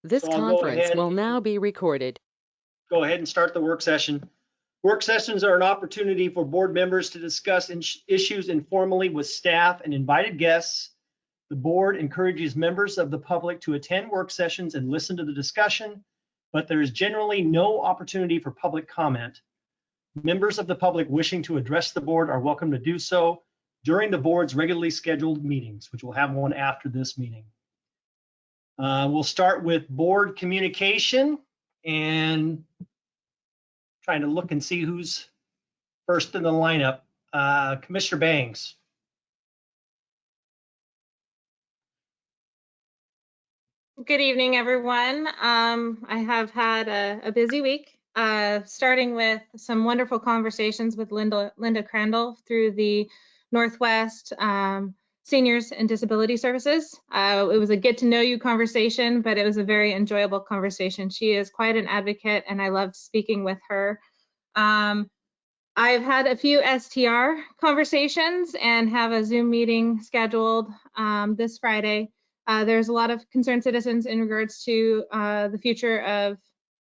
This So I'll conference will now be recorded. go ahead and start the work session. Work sessions are an opportunity for board members to discuss issues informally with staff and invited guests. The board encourages members of the public to attend work sessions and listen to the discussion, but there is generally no opportunity for public comment. Members of the public wishing to address the board are welcome to do so during the board's regularly scheduled meetings, which we'll have one after this meeting. We'll start with board communication and trying to look and see who's first in the lineup. Commissioner Bangs. Good evening, everyone. I have had a busy week, starting with some wonderful conversations with Linda Crandall through the Northwest Seniors and Disability Services. It was a get to know you conversation, but it was a very enjoyable conversation. She is quite an advocate, and I loved speaking with her. I've had a few STR conversations and have a Zoom meeting scheduled this Friday. There's a lot of concerned citizens in regards to the future of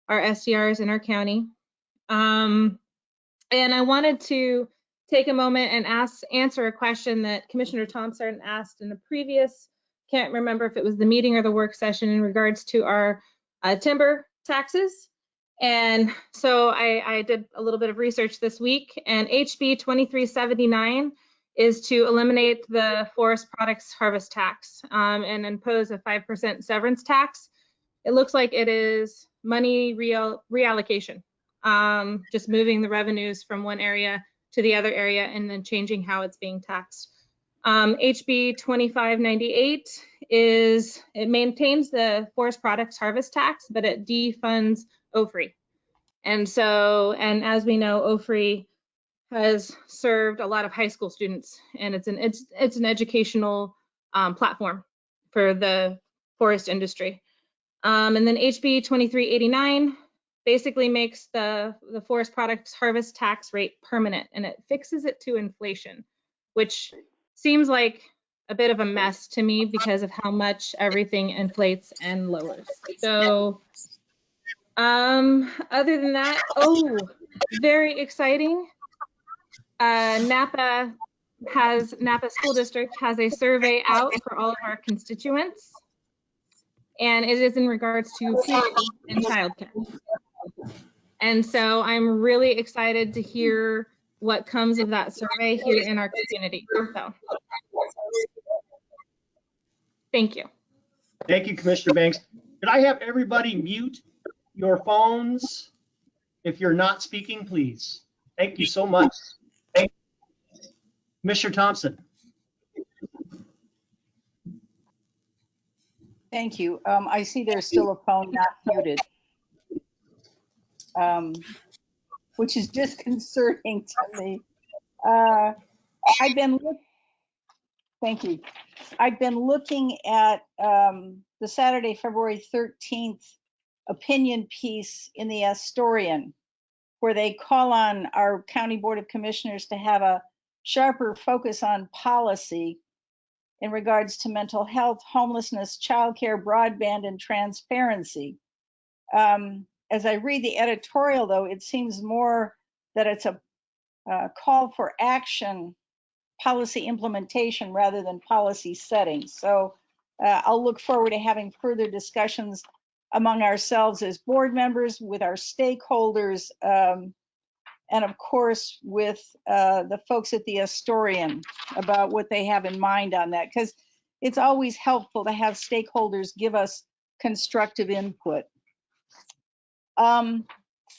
our STRs in our county. And I wanted to take a moment and answer a question that Commissioner Thompson asked in the previous, can't remember if it was the meeting or the work session, in regards to our timber taxes. And so I did a little bit of research this week, and HB 2379 is to eliminate the forest products harvest tax and impose a 5% severance tax. It looks like it is money reallocation, just moving the revenues from one area to the other area and then changing how it's being taxed. HB 2598 it maintains the forest products harvest tax, but it defunds OFRI. And as we know, OFRI has served a lot of high school students, and it's an educational platform for the forest industry. And then HB 2389 basically makes the forest products harvest tax rate permanent, and it fixes it to inflation, which seems like a bit of a mess to me because of how much everything inflates and lowers. So other than that, very exciting. Napa School District has a survey out for all of our constituents, and it is in regards to preschool and childcare. And so I'm really excited to hear what comes of that survey here in our community. So thank you. Thank you, Commissioner Banks. Could I have everybody mute your phones if you're not speaking, please? Thank you so much. Commissioner Thompson. Thank you. I see there's still a phone not muted, which is disconcerting to me. Thank you. I've been looking at the Saturday, February 13th opinion piece in the Astorian, where they call on our County Board of Commissioners to have a sharper focus on policy in regards to mental health, homelessness, childcare, broadband, and transparency. As I read the editorial, though, it seems more that it's a call for action, policy implementation, rather than policy setting. So I'll look forward to having further discussions among ourselves as board members, with our stakeholders, and of course with the folks at the Astorian about what they have in mind on that, because it's always helpful to have stakeholders give us constructive input.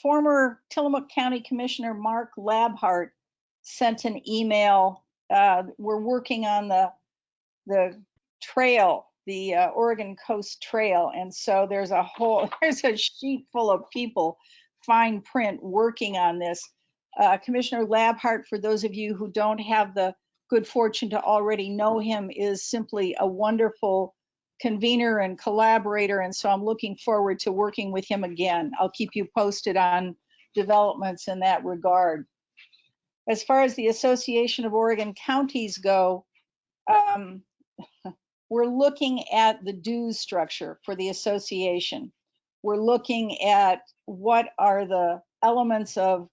Former Tillamook County Commissioner Mark Labhart sent an email. We're working on the trail, the Oregon Coast Trail, and so there's a sheet full of people, fine print, working on this. Commissioner Labhart, for those of you who don't have the good fortune to already know him, is simply a wonderful convener and collaborator, and so I'm looking forward to working with him again. I'll keep you posted on developments in that regard. As far as the Association of Oregon Counties go, we're looking at the dues structure for the association. We're looking at what are the elements of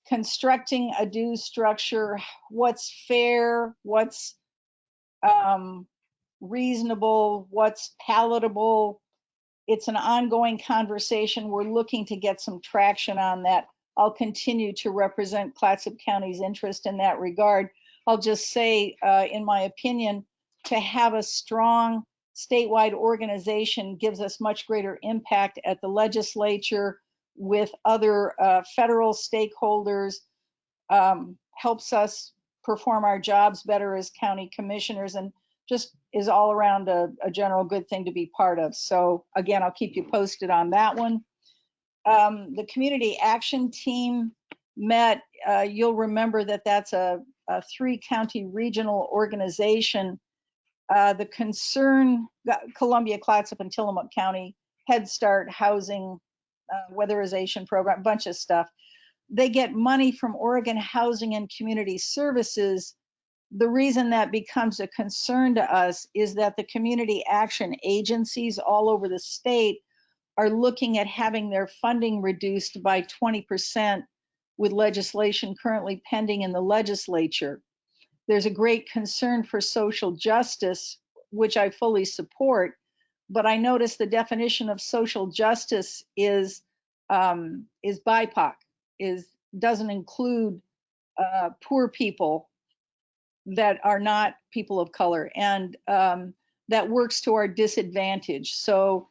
constructing a dues structure, what's fair, what's reasonable, what's palatable. It's an ongoing conversation. We're looking to get some traction on that. I'll continue to represent Clatsop County's interest in that regard. I'll just say, in my opinion, to have a strong statewide organization gives us much greater impact at the legislature with other federal stakeholders, helps us perform our jobs better as county commissioners, and just is all around a general good thing to be part of. So again, I'll keep you posted on that one. The community action team met. You'll remember that that's a 3-county regional organization. The concern, Columbia, Clatsop, and Tillamook County, Head Start, housing, weatherization program, bunch of stuff. They get money from Oregon Housing and Community Services. The reason that becomes a concern to us is that the community action agencies all over the state are looking at having their funding reduced by 20% with legislation currently pending in the legislature. There's a great concern for social justice, which I fully support, but I notice the definition of social justice is BIPOC, doesn't include poor people that are not people of color, and that works to our disadvantage. So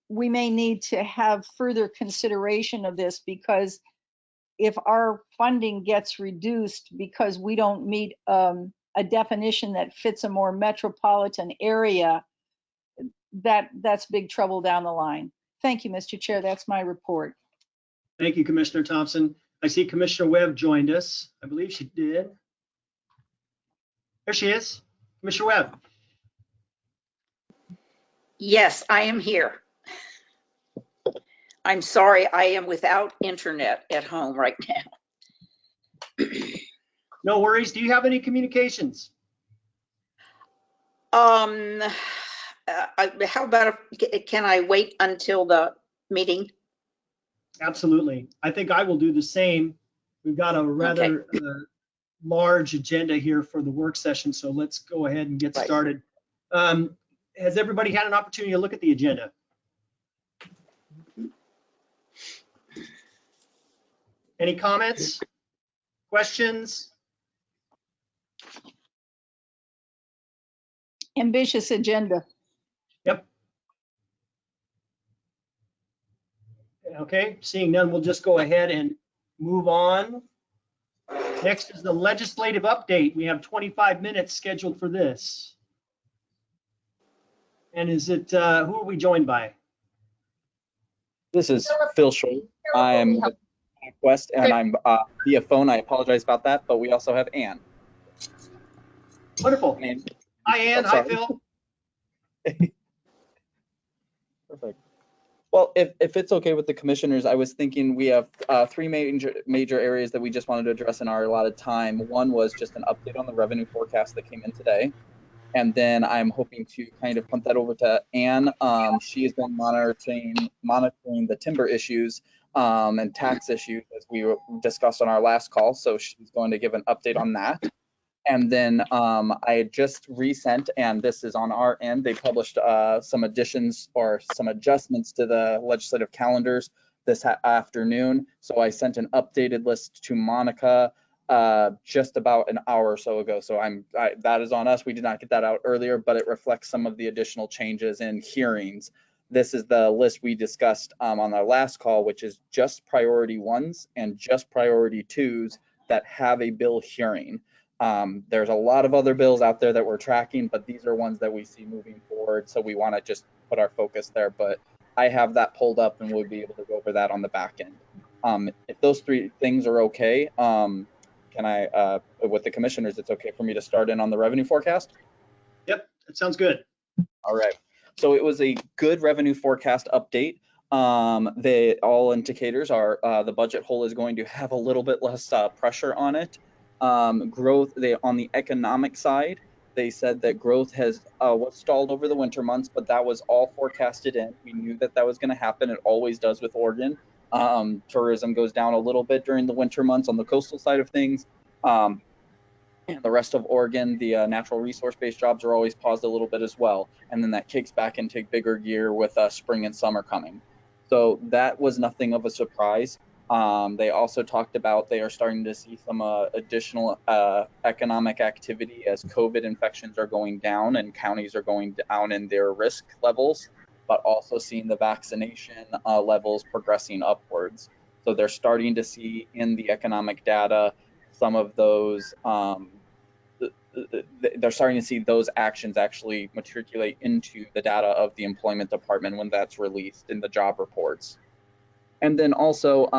we may need to have further consideration of this, because if our funding gets reduced because we don't meet a definition that fits a more metropolitan area, that's big trouble down the line. Thank you, Mr. Chair. That's my report. Thank you, Commissioner Thompson. I see Commissioner Webb joined us. I believe she did. There she is. Commissioner Webb. Yes, I am here. I'm sorry, I am without internet at home right now. No worries. Do you have any communications? How about, can I wait until the meeting? Absolutely. I think I will do the same. We've got a rather large agenda here for the work session, so let's go ahead and get started. Has everybody had an opportunity to look at the agenda? Any comments, questions? Ambitious agenda. Yep. Okay, seeing none, we'll just go ahead and move on. Next is the legislative update. We have 25 minutes scheduled for this. And is it, who are we joined by? This is Phil Short. I'm with West, and I'm via phone. I apologize about that, but we also have Ann. Wonderful. Hi, Ann. Hi, Phil. Perfect. Well, if it's okay with the commissioners, I was thinking we have 3 major areas that we just wanted to address in our allotted time. One was just an update on the revenue forecast that came in today. And then I'm hoping to kind of punt that over to Ann. She has been monitoring the timber issues and tax issues as we discussed on our last call. So she's going to give an update on that. And then I just resent, and this is on our end, they published some additions or some adjustments to the legislative calendars this afternoon. So I sent an updated list to Monica just about an hour or so ago. So that is on us. We did not get that out earlier, but it reflects some of the additional changes in hearings. This is the list we discussed on our last call, which is just priority 1s and just priority 2s that have a bill hearing. There's a lot of other bills out there that we're tracking, but these are ones that we see moving forward. So we want to just put our focus there, but I have that pulled up and we'll be able to go over that on the back end. If those 3 things are okay, can I, with the commissioners, it's okay for me to start in on the revenue forecast? Yep, that sounds good. All right. So it was a good revenue forecast update. All indicators are the budget hole is going to have a little bit less pressure on it. Growth on the economic side, They said that growth has was stalled over the winter months, but that was all forecasted in. We knew that that was going to happen. It always does with Oregon. Tourism goes down a little bit during the winter months on the coastal side of things. And the rest of Oregon, the natural resource-based jobs are always paused a little bit as well. And then that kicks back into bigger gear with spring and summer coming. So that was nothing of a surprise. They also talked about they are starting to see some additional economic activity as COVID infections are going down and counties are going down in their risk levels, but also seeing the vaccination levels progressing upwards. So they're starting to see in the economic data some of those, they're starting to see those actions actually matriculate into the data of the employment department when that's released in the job reports. And then also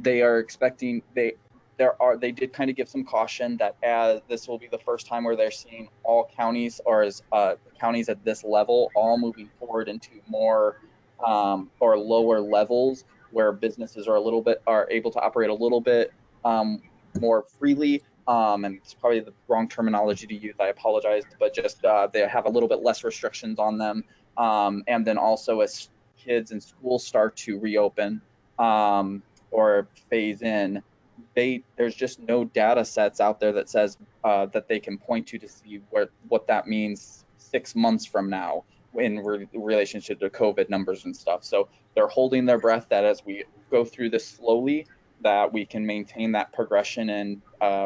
they are expecting, they did kind of give some caution that as this will be the first time where they're seeing all counties or as counties at this level all moving forward into more or lower levels where businesses are able to operate a little bit more freely. And it's probably the wrong terminology to use, I apologize, but just they have a little bit less restrictions on them. And then also as kids and schools start to reopen or phase in, there's just no data sets out there that says that they can point to see what that means 6 months from now in relationship to COVID numbers and stuff. So they're holding their breath that as we go through this slowly, that we can maintain that progression in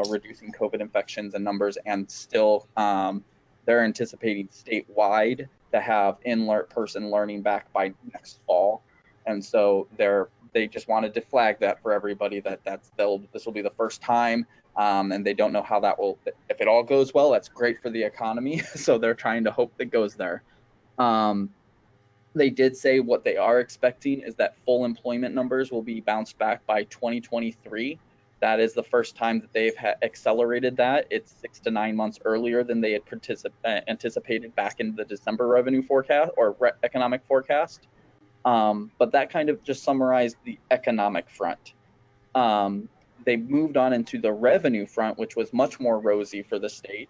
reducing COVID infections and numbers, and still they're anticipating statewide to have in-person learning back by next fall. And so they just wanted to flag that for everybody that this will be the first time, and they don't know how that will, if it all goes well, that's great for the economy. So they're trying to hope it goes there. They did say what they are expecting is that full employment numbers will be bounced back by 2023. That is the first time that they've accelerated that. It's 6 to 9 months earlier than they had anticipated back in the December revenue forecast or economic forecast. But that kind of just summarized the economic front. They moved on into the revenue front, which was much more rosy for the state.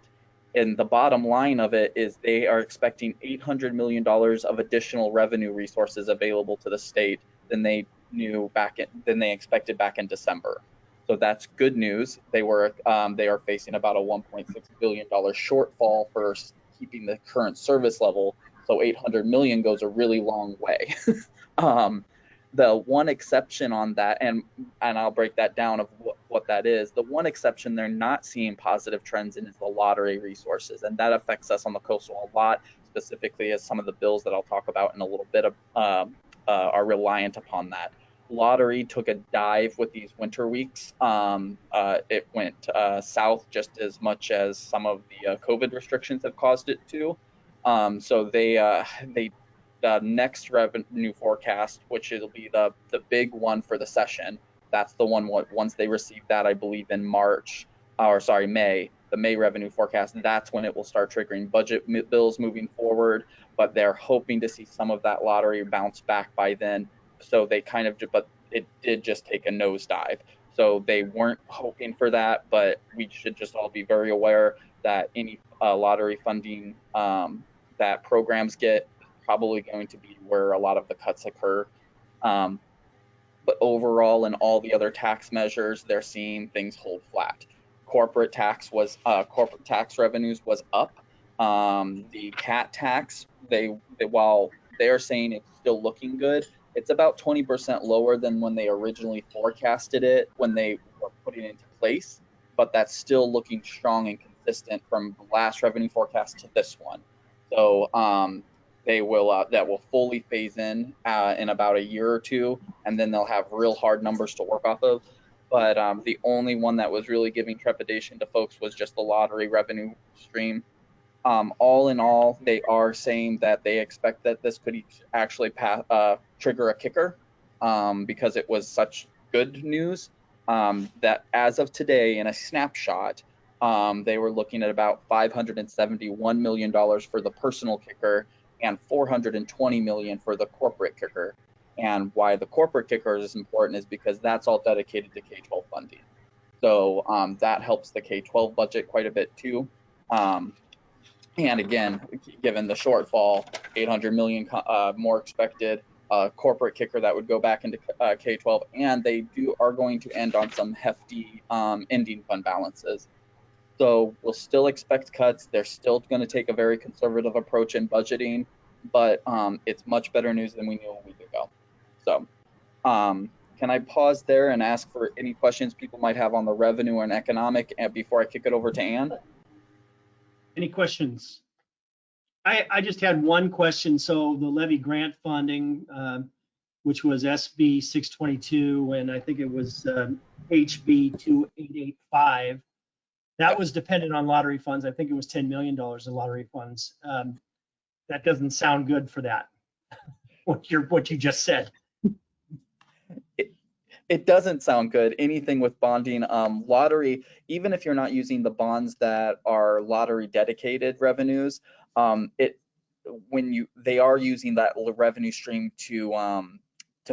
And the bottom line of it is they are expecting $800 million of additional revenue resources available to the state than they expected back in December. So that's good news. They are facing about a $1.6 billion shortfall for keeping the current service level. So 800 million goes a really long way. The one exception on that, and I'll break that down of what that is. The one exception they're not seeing positive trends in is the lottery resources, and that affects us on the coastal a lot, specifically as some of the bills that I'll talk about in a little bit are reliant upon that. Lottery took a dive with these winter weeks. It went south just as much as some of the COVID restrictions have caused it to. So the next revenue forecast, which will be the big one for the session, that's the one once they receive that, I believe in May, the May revenue forecast, that's when it will start triggering budget bills moving forward. But they're hoping to see some of that lottery bounce back by then. So but it did just take a nosedive. So they weren't hoping for that, but we should just all be very aware that any lottery funding that programs get probably going to be where a lot of the cuts occur. But overall, in all the other tax measures, they're seeing things hold flat. Corporate tax revenues was up. The CAT tax, while they're saying it's still looking good, it's about 20% lower than when they originally forecasted it when they were putting it into place. But that's still looking strong and consistent from the last revenue forecast to this one. So that will fully phase in about a year or two, and then they'll have real hard numbers to work off of. But the only one that was really giving trepidation to folks was just the lottery revenue stream. All in all, they are saying that they expect that this could actually trigger a kicker because it was such good news that as of today, in a snapshot, they were looking at about $571 million for the personal kicker and $420 million for the corporate kicker. And why the corporate kicker is important is because that's all dedicated to K-12 funding. So that helps the K-12 budget quite a bit too. And again, given the shortfall, 800 million more expected, corporate kicker that would go back into K-12, and they are going to end on some hefty ending fund balances. So we'll still expect cuts. They're still going to take a very conservative approach in budgeting, but it's much better news than we knew a week ago. So can I pause there and ask for any questions people might have on the revenue and economic before I kick it over to Ann? Any questions? I just had one question. So the levy grant funding, which was SB 622, and I think it was HB 2885, that was dependent on lottery funds. I think it was $10 million in lottery funds. That doesn't sound good for that, what you just said. It doesn't sound good. Anything with bonding, lottery, even if you're not using the bonds that are lottery dedicated revenues, they are using that revenue stream to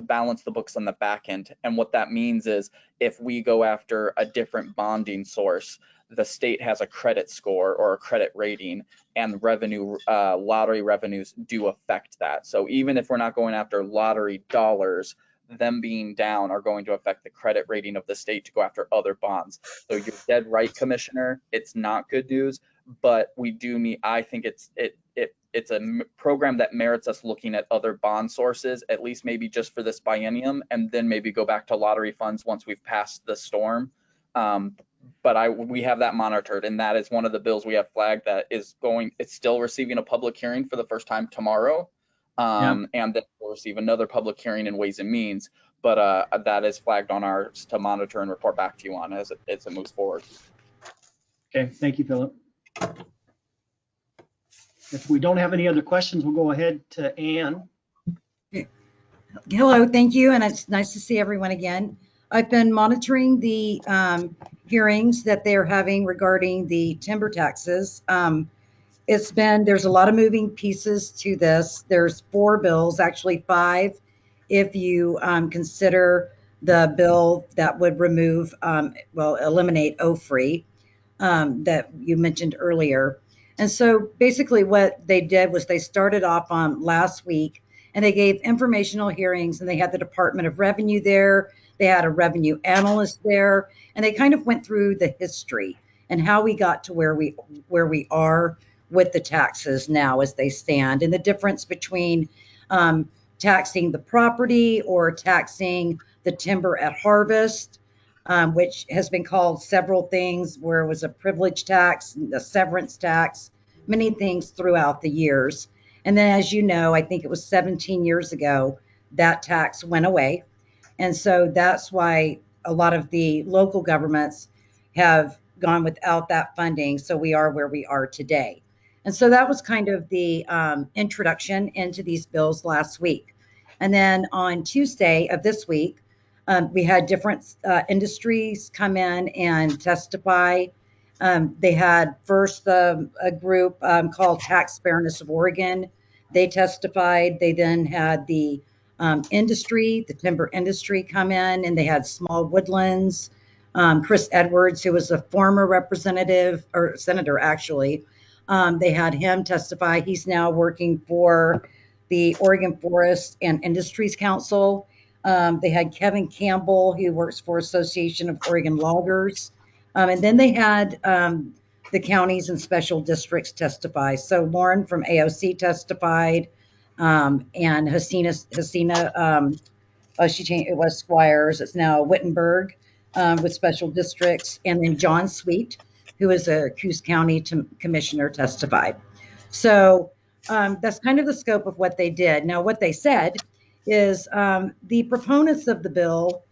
balance the books on the back end. And what that means is if we go after a different bonding source, the state has a credit score or a credit rating, and revenue, lottery revenues do affect that. So even if we're not going after lottery dollars, them being down are going to affect the credit rating of the state to go after other bonds. So you're dead right, Commissioner. It's not good news, but we do need, I think it's a program that merits us looking at other bond sources, at least maybe just for this biennium, and then maybe go back to lottery funds once we've passed the storm. But we have that monitored, and that is one of the bills we have flagged that is it's still receiving a public hearing for the first time tomorrow. And then we'll receive another public hearing in Ways and Means, but that is flagged on ours to monitor and report back to you on as it moves forward. Okay, thank you, Philip. If we don't have any other questions, we'll go ahead to Ann. Hello, thank you, and it's nice to see everyone again. I've been monitoring the hearings that they're having regarding the timber taxes. There's a lot of moving pieces to this. There's 4 bills, actually 5, if you consider the bill that would eliminate OFRI that you mentioned earlier. And so basically what they did was they started off on last week, and they gave informational hearings, and they had the Department of Revenue there. They had a revenue analyst there, and they kind of went through the history and how we got to where we are with the taxes now as they stand, and the difference between taxing the property or taxing the timber at harvest, which has been called several things, where it was a privilege tax, a severance tax, many things throughout the years. And then, as you know, I think it was 17 years ago, that tax went away. And so that's why a lot of the local governments have gone without that funding. So we are where we are today. And so that was kind of the introduction into these bills last week. And then on Tuesday of this week, we had different industries come in and testify. They had first a group called Tax Fairness of Oregon. They testified. They then had the industry, the timber industry, come in, and they had Small Woodlands. Chris Edwards, who was a former representative or senator, actually, they had him testify. He's now working for the Oregon Forest and Industries Council. They had Kevin Campbell, who works for Association of Oregon Loggers. And then they had the counties and special districts testify. So Lauren from AOC testified, and Hasina, she changed, it was Squires, it's now Wittenberg with special districts, and then John Sweet, who is a Coos County commissioner, testified. So that's kind of the scope of what they did. Now, what they said is the proponents of the bill,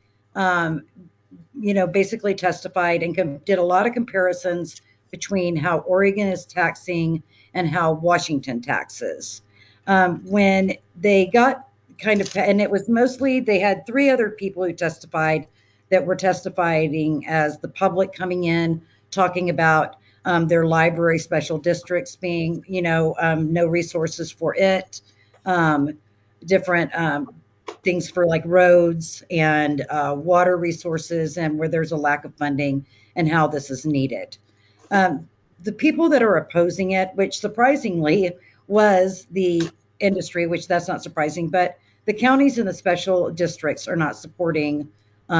basically testified and did a lot of comparisons between how Oregon is taxing and how Washington taxes. When they got and it was mostly, they had 3 other people who testified that were testifying as the public coming in, talking about their library special districts being, no resources for it, different things for like roads and water resources, and where there's a lack of funding and how this is needed. the people that are opposing it, which surprisingly was the industry, which that's not surprising, but the counties and the special districts are not supporting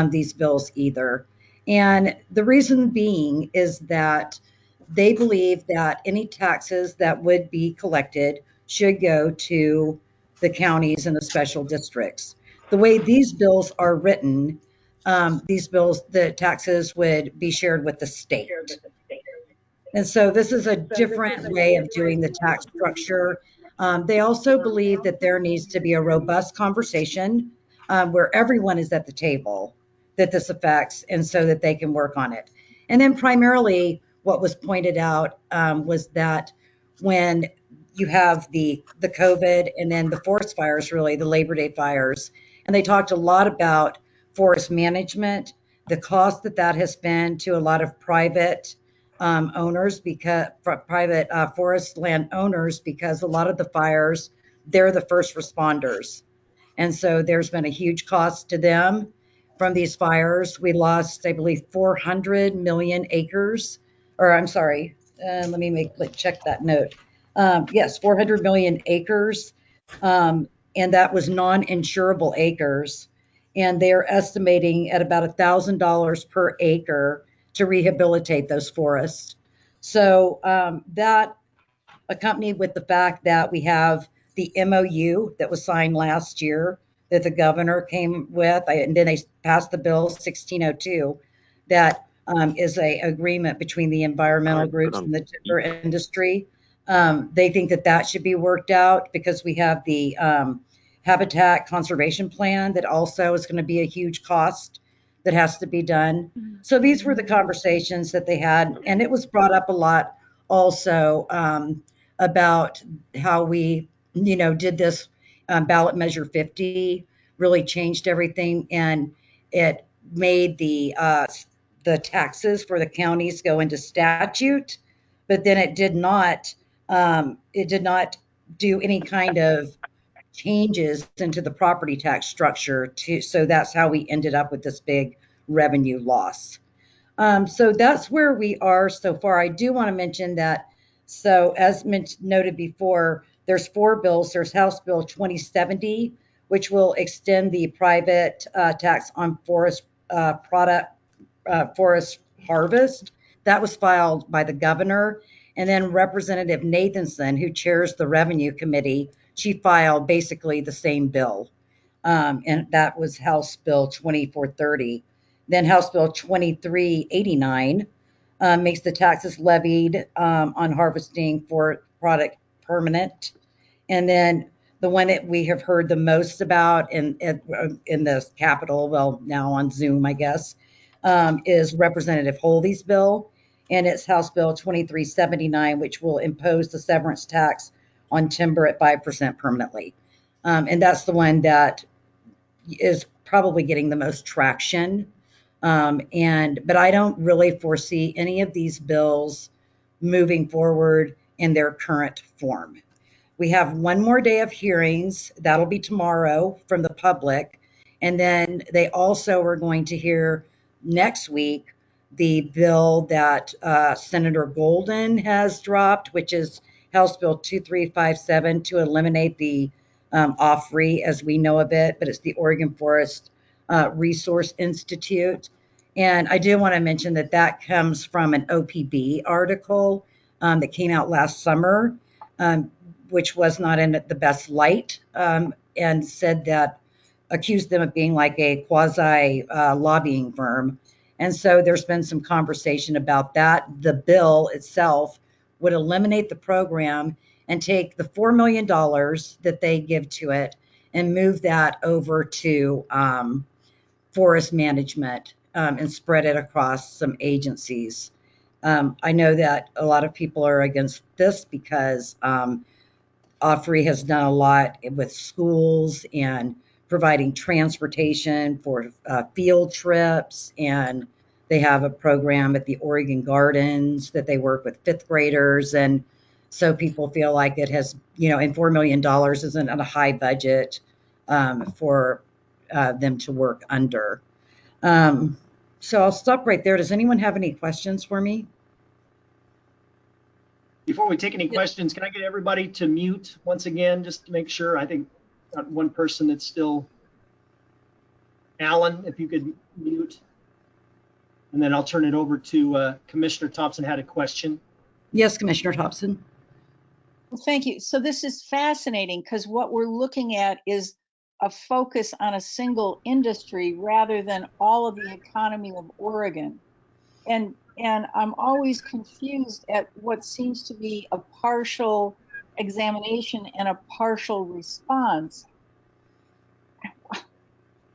these bills either. And the reason being is that they believe that any taxes that would be collected should go to the counties and the special districts. The way these bills are written, these bills, the taxes would be shared with the state. And so this is a different way of doing the tax structure. They also believe that there needs to be a robust conversation where everyone is at the table that this affects, and so that they can work on it. And then primarily what was pointed out was that when you have the COVID and then the forest fires, really the Labor Day fires, and they talked a lot about forest management, the cost that that has been to a lot of private owners, because private forest land owners, because a lot of the fires, they're the first responders. And so there's been a huge cost to them from these fires. We lost, I believe, 400 million acres, or I'm sorry, let me check that note. Yes, 400 million acres. And that was non-insurable acres. And they're estimating at about $1,000 per acre to rehabilitate those forests. So that, accompanied with the fact that we have the MOU that was signed last year that the governor came with, and then they passed the bill 1602, that is a agreement between the environmental groups and the timber industry. They think that that should be worked out because we have the habitat conservation plan that also is going to be a huge cost that has to be done. So these were the conversations that they had, and it was brought up a lot also about how we, did this ballot measure 50, really changed everything, and it made the taxes for the counties go into statute, but then it did not do any kind of changes into the property tax structure so that's how we ended up with this big revenue loss. So that's where we are so far. I do want to mention that, so as noted before, there's 4 bills. There's House Bill 2070, which will extend the private tax on forest forest harvest. That was filed by the governor. And then Representative Nathanson, who chairs the Revenue Committee, she filed basically the same bill. And that was House Bill 2430. Then House Bill 2389 makes the taxes levied on harvesting for product permanent. And then the one that we have heard the most about in the Capitol, well, now on Zoom, I guess, is Representative Holdy's bill. And it's House Bill 2379, which will impose the severance tax on timber at 5% permanently. And that's the one that is probably getting the most traction. But I don't really foresee any of these bills moving forward in their current form. We have one more day of hearings. That'll be tomorrow from the public. And then they also are going to hear next week the bill that Senator Golden has dropped, which is House Bill 2357, to eliminate the OFRI as we know of it, but it's the Oregon Forest Resource Institute. And I do want to mention that that comes from an OPB article that came out last summer, which was not in the best light, and said that, accused them of being like a quasi lobbying firm. And so there's been some conversation about that. The bill itself would eliminate the program and take the $4 million that they give to it and move that over to forest management and spread it across some agencies. I know that a lot of people are against this because OFRI has done a lot with schools and providing transportation for field trips, and they have a program at the Oregon Gardens that they work with 5th graders, and so people feel like it has, and $4 million isn't a high budget for them to work under. So I'll stop right there. Does anyone have any questions for me? before we take any questions, can I get everybody to mute once again, just to make sure? I think got one person that's still, Alan, if you could mute. And then I'll turn it over to Commissioner Thompson had a question. Yes, Commissioner Thompson. Well, thank you. So this is fascinating because what we're looking at is a focus on a single industry rather than all of the economy of Oregon. And I'm always confused at what seems to be a partial examination and a partial response.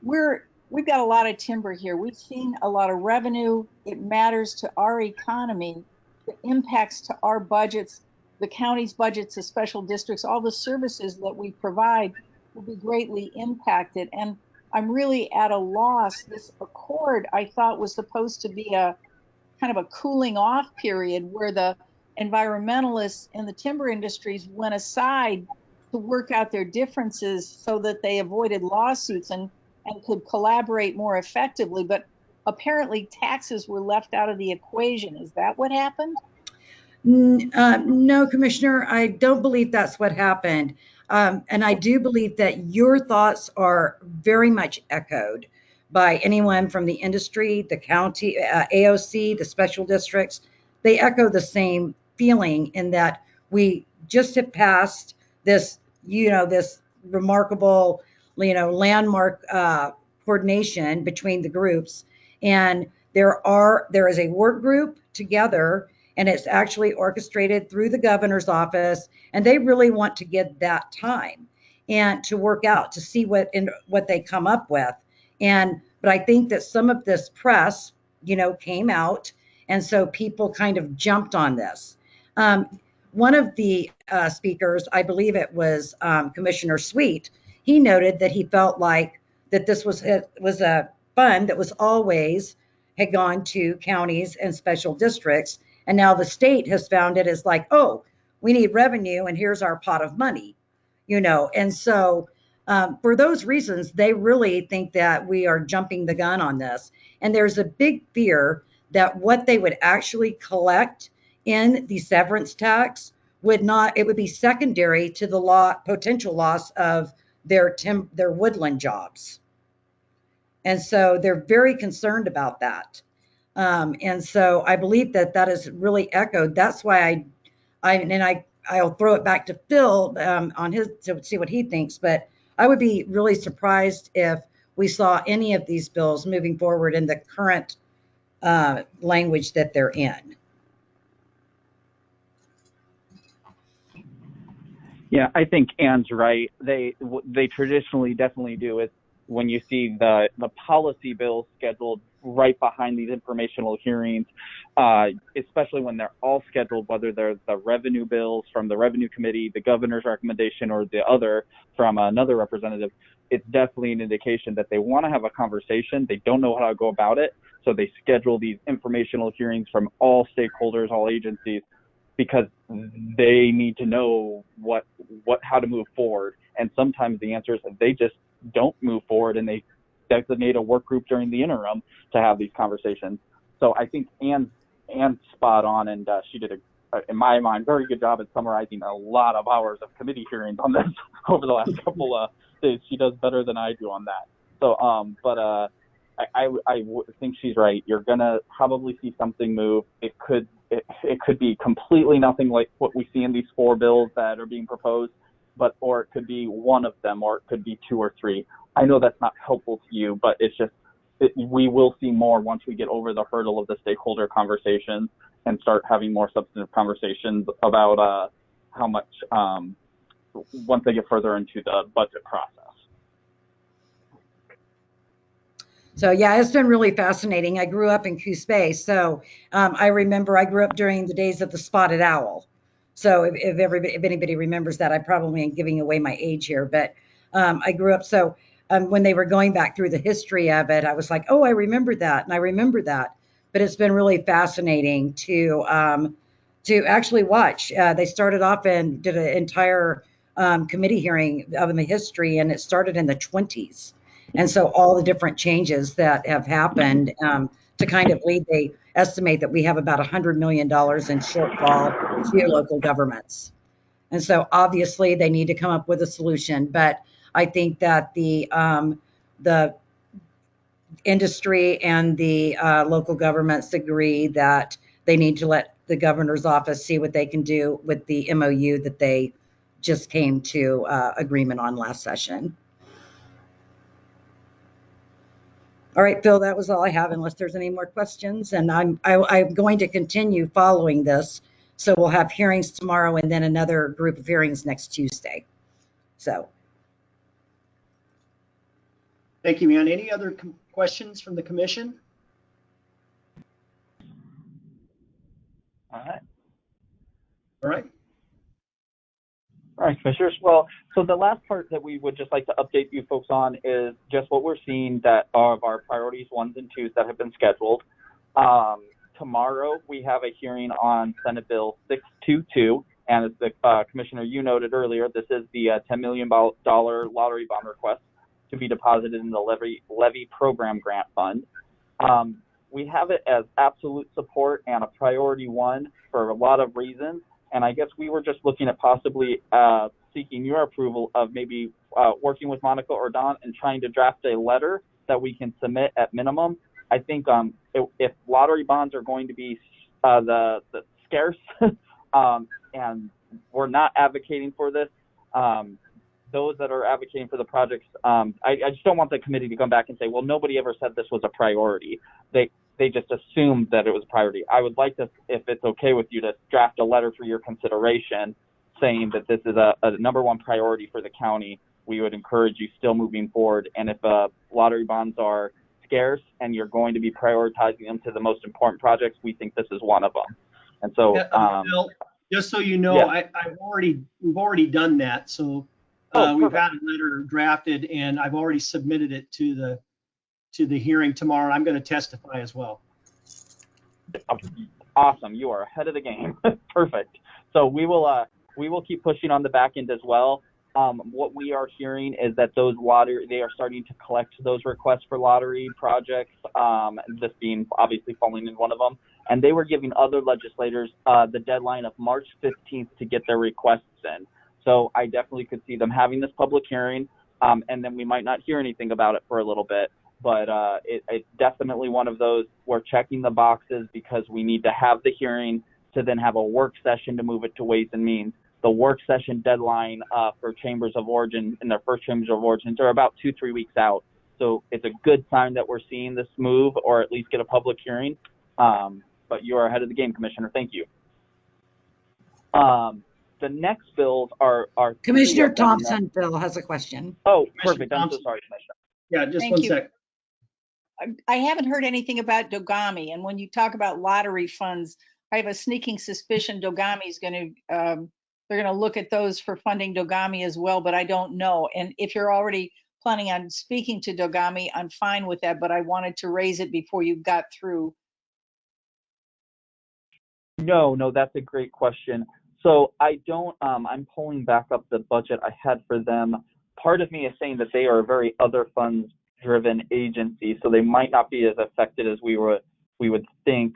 We've got a lot of timber here. We've seen a lot of revenue. It matters to our economy. The impacts to our budgets, the county's budgets, the special districts, all the services that we provide will be greatly impacted. And I'm really at a loss. This accord, I thought, was supposed to be a kind of a cooling off period where the environmentalists and the timber industries went aside to work out their differences so that they avoided lawsuits and could collaborate more effectively. But apparently taxes were left out of the equation. Is that what happened? No, Commissioner, I don't believe that's what happened. And I do believe that your thoughts are very much echoed by anyone from the industry, the county, AOC, the special districts. They echo the same feeling in that we just have passed this, this remarkable, landmark coordination between the groups. And there is a work group together, and it's actually orchestrated through the governor's office. And they really want to get that time and to work out, to see what they come up with. But I think that some of this press, came out. And so people kind of jumped on this. One of the speakers, I believe it was Commissioner Sweet, he noted that he felt like that this was a fund that was always had gone to counties and special districts. And now the state has found it as like, oh, we need revenue and here's our pot of money, And so for those reasons, they really think that we are jumping the gun on this. And there's a big fear that what they would actually collect in the severance tax it would be secondary to the potential loss of their woodland jobs. And so they're very concerned about that. And so I believe that is really echoed. That's why I'll throw it back to Phil on his to see what he thinks. But I would be really surprised if we saw any of these bills moving forward in the current language that they're in. Yeah, I think Ann's right. They traditionally definitely do it when you see the policy bills scheduled right behind these informational hearings, especially when they're all scheduled, whether they're the revenue bills from the revenue committee, the governor's recommendation, or the other from another representative. It's definitely an indication that they want to have a conversation. They don't know how to go about it. So they schedule these informational hearings from all stakeholders, all agencies, because they need to know how to move forward. And sometimes the answer is they just don't move forward, and they designate a work group during the interim to have these conversations. So I think Ann's spot on, and she did in my mind, very good job at summarizing a lot of hours of committee hearings on this over the last couple of days. She does better than I do on that. So, I think she's right. You're gonna probably see something move. It could be completely nothing like what we see in these 4 bills that are being proposed, or it could be one of them, or it could be 2 or 3. I know that's not helpful to you, but it's just we will see more once we get over the hurdle of the stakeholder conversations and start having more substantive conversations about how much once they get further into the budget process. So yeah, it's been really fascinating. I grew up in Coos Bay, so I remember I grew up during the days of the spotted owl. So if anybody remembers that, I probably am giving away my age here, but I grew up. So when they were going back through the history of it, I was like, oh, I remember that, and I remember that. But it's been really fascinating to actually watch. They started off and did an entire committee hearing of the history, and it started in the 20s. And so all the different changes that have happened to kind of lead, estimate that we have about $100 million in shortfall to local governments. And so obviously they need to come up with a solution, but I think that the industry and the local governments agree that they need to let the governor's office see what they can do with the MOU that they just came to agreement on last session. All right, Phil, that was all I have, unless there's any more questions. And I'm going to continue following this. So we'll have hearings tomorrow and then another group of hearings next Tuesday. So. Thank you, Ann. Any other questions from the commission? All right. All right. All right, commissioners. Well, so the last part that we would just like to update you folks on is just what we're seeing that are of our priorities 1s and 2s that have been scheduled. Tomorrow we have a hearing on Senate Bill 622, and as the commissioner you noted earlier, this is the $10 million lottery bond request to be deposited in the levy program grant fund. We have it as absolute support and a priority 1 for a lot of reasons. And I guess we were just looking at possibly seeking your approval of maybe working with Monica or Don and trying to draft a letter that we can submit at minimum. I think if lottery bonds are going to be the scarce and we're not advocating for this, those that are advocating for the projects, I just don't want the committee to come back and say, well, nobody ever said this was a priority. They just assumed that it was a priority. I would like to, if it's okay with you, to draft a letter for your consideration saying that this is a #1 priority for the county. We would encourage you still moving forward. And if lottery bonds are scarce and you're going to be prioritizing them to the most important projects, we think this is one of them. And so, Bill, just so you know, yeah. we've already done that. So we've had a letter drafted and I've already submitted it to the hearing tomorrow. I'm going to testify as well. Awesome. You are ahead of the game. Perfect. So we will keep pushing on the back end as well. What we are hearing is that they are starting to collect those requests for lottery projects, this being obviously falling in one of them. And they were giving other legislators the deadline of March 15th to get their requests in. So I definitely could see them having this public hearing, and then we might not hear anything about it for a little bit. But it's definitely one of those, we're checking the boxes because we need to have the hearing to then have a work session to move it to Ways and Means. The work session deadline for Chambers of Origin and their first Chambers of Origins are about 2-3 weeks out. So it's a good sign that we're seeing this move or at least get a public hearing. But you are ahead of the game, Commissioner. Thank you. The next bills are Commissioner Thompson, Phil has a question. Oh, perfect. I'm so sorry, Commissioner. Yeah, just Thank one you. sec. I haven't heard anything about Dogami, and when you talk about lottery funds, I have a sneaking suspicion Dogami is going to, they're going to look at those for funding Dogami as well, but I don't know. And if you're already planning on speaking to Dogami, I'm fine with that, but I wanted to raise it before you got through. No, that's a great question. So I don't, I'm pulling back up the budget I had for them. Part of me is saying that they are a very other funds driven agency, so they might not be as affected as we would think.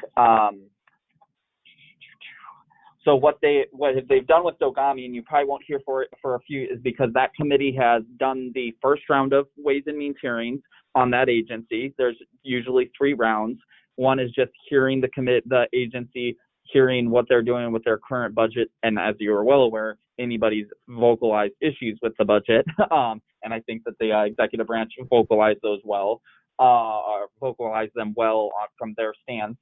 So what they've done with Dogami, and you probably won't hear for a few, is because that committee has done the first round of Ways and Means hearings on that agency. There's usually 3 rounds. One is just hearing the agency, hearing what they're doing with their current budget, and as you are well aware, anybody's vocalized issues with the budget. And I think that the executive branch vocalized those well, or vocalized them well from their stance.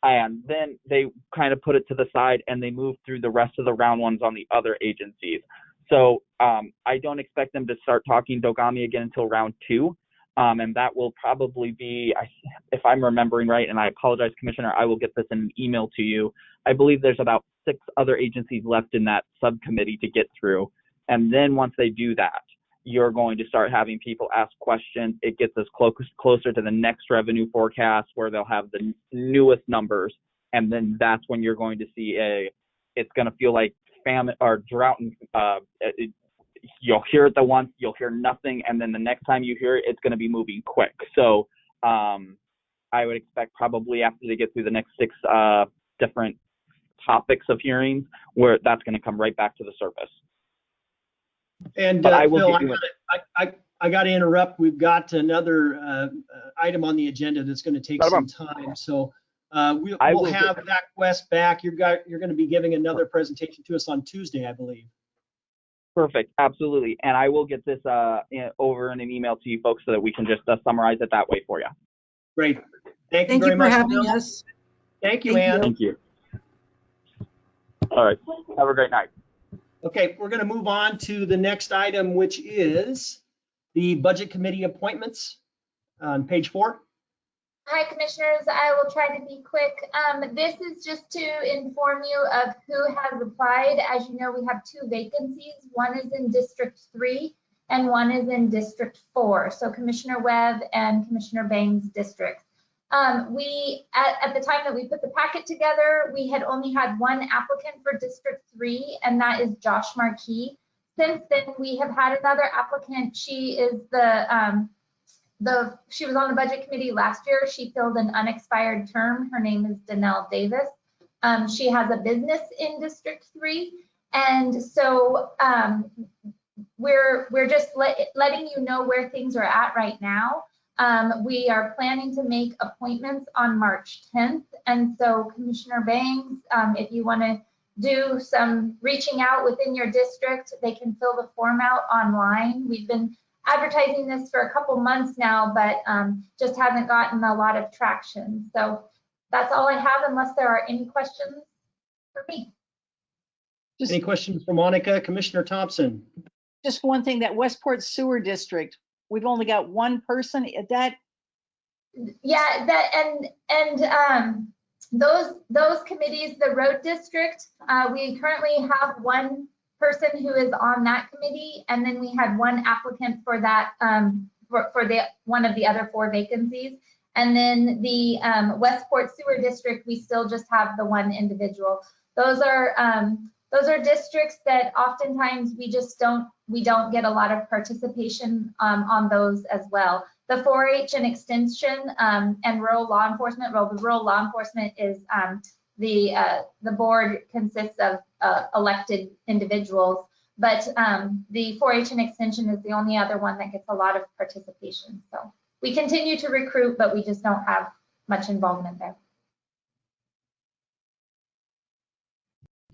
And then they kind of put it to the side and they move through the rest of the round ones on the other agencies. So I don't expect them to start talking Dogami again until round 2. And that will probably be, if I'm remembering right, and I apologize, Commissioner, I will get this in an email to you. I believe there's about 6 other agencies left in that subcommittee to get through. And then once they do that, you're going to start having people ask questions. It gets us closer to the next revenue forecast where they'll have the newest numbers. And then that's when you're going to see it's going to feel like famine or drought. You'll hear it the once, you'll hear nothing. And then the next time you hear it, it's going to be moving quick. So I I would expect probably after they get through the next 6 different topics of hearings, where that's going to come right back to the surface. And But I will Phil, give you I got to interrupt. We've got another item on the agenda that's going to take Not a some problem. time. So we'll will have Zach West back. You're going to be giving another presentation to us on Tuesday, I believe. Perfect, absolutely. And I will get this over in an email to you folks so that we can just summarize it that way for you. Great. Thank you Thank very you for much, having Phil. us. Thank you, Thank Ann. you. Thank you. All right, have a great night. Okay, we're going to move on to the next item, which is the Budget Committee appointments on page 4. Hi, Commissioners. I will try to be quick. This is just to inform you of who has applied. As you know, we have 2 vacancies. One is in District 3 and one is in District 4. So Commissioner Webb and Commissioner Bangs' districts. We, at the time that we put the packet together, we had only had 1 applicant for District 3, and that is Josh Marquis. Since then, we have had another applicant. She is she was on the Budget Committee last year. She filled an unexpired term. Her name is Danelle Davis. She has a business in District 3, and so we're just letting you know where things are at right now. We are planning to make appointments on March 10th. And so Commissioner Bangs, if you want to do some reaching out within your district, they can fill the form out online. We've been advertising this for a couple months now, but just haven't gotten a lot of traction. So that's all I have, unless there are any questions for me. Any questions for Monica? Commissioner Thompson? Just one thing, that Westport Sewer District, we've only got 1 person. That Yeah, those committees, the road district, we currently have 1 person who is on that committee, and then we had 1 applicant for that for the one of the other 4 vacancies. And then the Westport Sewer District, we still just have the 1 individual. Those are districts that oftentimes we don't get a lot of participation on those as well. The 4-H and Extension and rural law enforcement. Well, the rural law enforcement is the board consists of elected individuals, but the 4-H and Extension is the only other one that gets a lot of participation. So we continue to recruit, but we just don't have much involvement there.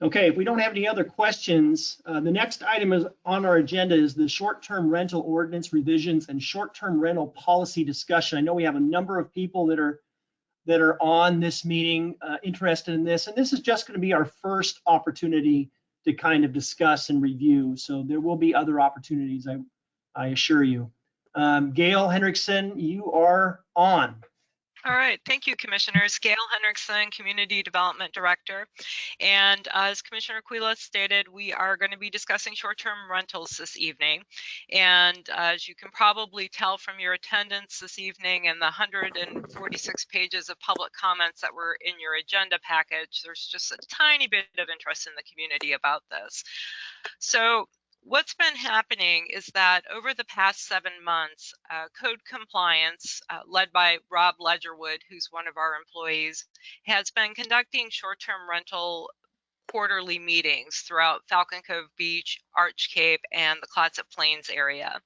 Okay, if we don't have any other questions, the next item is on our agenda is the short-term rental ordinance revisions and short-term rental policy discussion. I know we have a number of people that are on this meeting interested in this, and this is just going to be our first opportunity to kind of discuss and review. So there will be other opportunities, I assure you. Gail Hendrickson, you are on. All right, thank you, Commissioners. Gail Hendrickson, Community Development Director. And as Commissioner Aquila stated, we are going to be discussing short-term rentals this evening. And as you can probably tell from your attendance this evening and the 146 pages of public comments that were in your agenda package, there's just a tiny bit of interest in the community about this. So what's been happening is that over the past 7 months, code compliance, led by Rob Ledgerwood, who's one of our employees, has been conducting short-term rental quarterly meetings throughout Falcon Cove Beach, Arch Cape, and the Clatsop Plains area.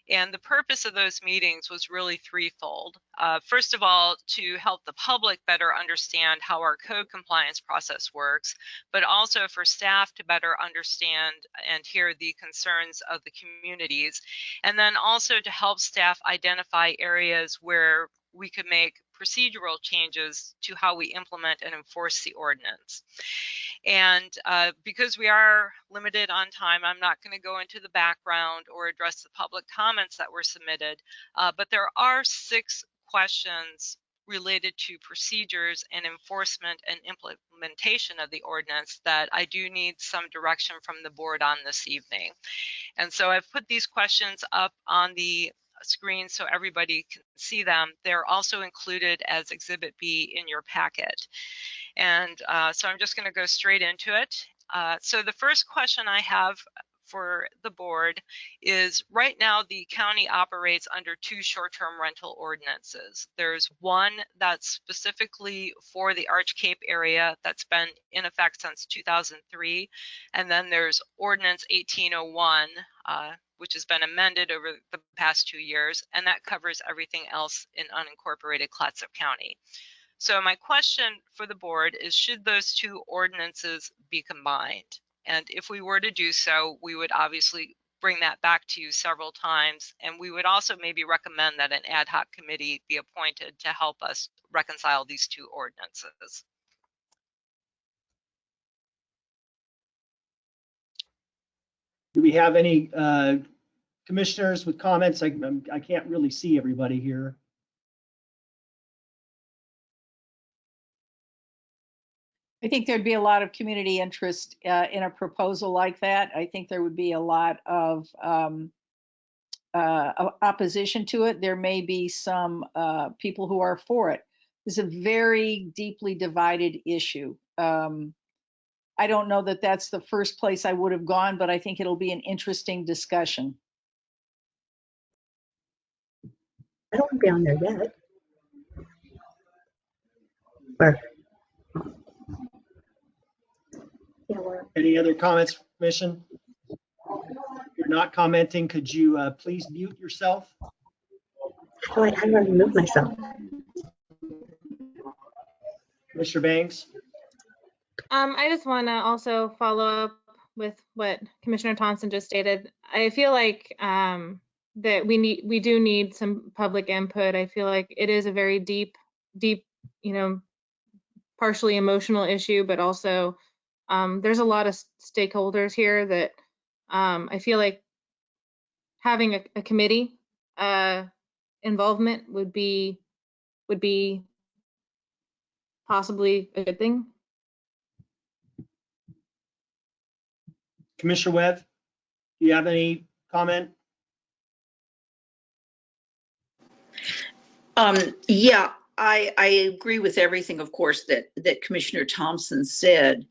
And the purpose of those meetings was really threefold. First of all, to help the public better understand how our code compliance process works, but also for staff to better understand and hear the concerns of the communities. And then also to help staff identify areas where we could make procedural changes to how we implement and enforce the ordinance. And because we are limited on time, I'm not going to go into the background or address the public comments that were submitted, but there are 6 questions related to procedures and enforcement and implementation of the ordinance that I do need some direction from the board on this evening. And so I've put these questions up on the screen so everybody can see them. They're also included as Exhibit B in your packet. And so I'm just going to go straight into it. So the first question I have for the board is right now the county operates under 2 short-term rental ordinances. There's one that's specifically for the Arch Cape area that's been in effect since 2003. And then there's Ordinance 1801, which has been amended over the past 2 years, and that covers everything else in unincorporated Clatsop County. So my question for the board is, should those 2 ordinances be combined? And if we were to do so, we would obviously bring that back to you several times. And we would also maybe recommend that an ad hoc committee be appointed to help us reconcile these 2 ordinances. Do we have any commissioners with comments? I can't really see everybody here. I think there'd be a lot of community interest in a proposal like that. I think there would be a lot of opposition to it. There may be some people who are for it. It's a very deeply divided issue. I don't know that that's the first place I would have gone, but I think it'll be an interesting discussion. I don't want to be on there yet. Where? Yeah, we're. Any other comments, Commission? If you're not commenting, could you please mute yourself? How do I remove myself? Mr. Banks? I just want to also follow up with what Commissioner Thompson just stated. I feel like that we do need some public input. I feel like it is a very deep, partially emotional issue, but also there's a lot of stakeholders here that I feel like having a committee involvement would be possibly a good thing. Commissioner Webb, do you have any comment? Yeah, I agree with everything, of course, that Commissioner Thompson said.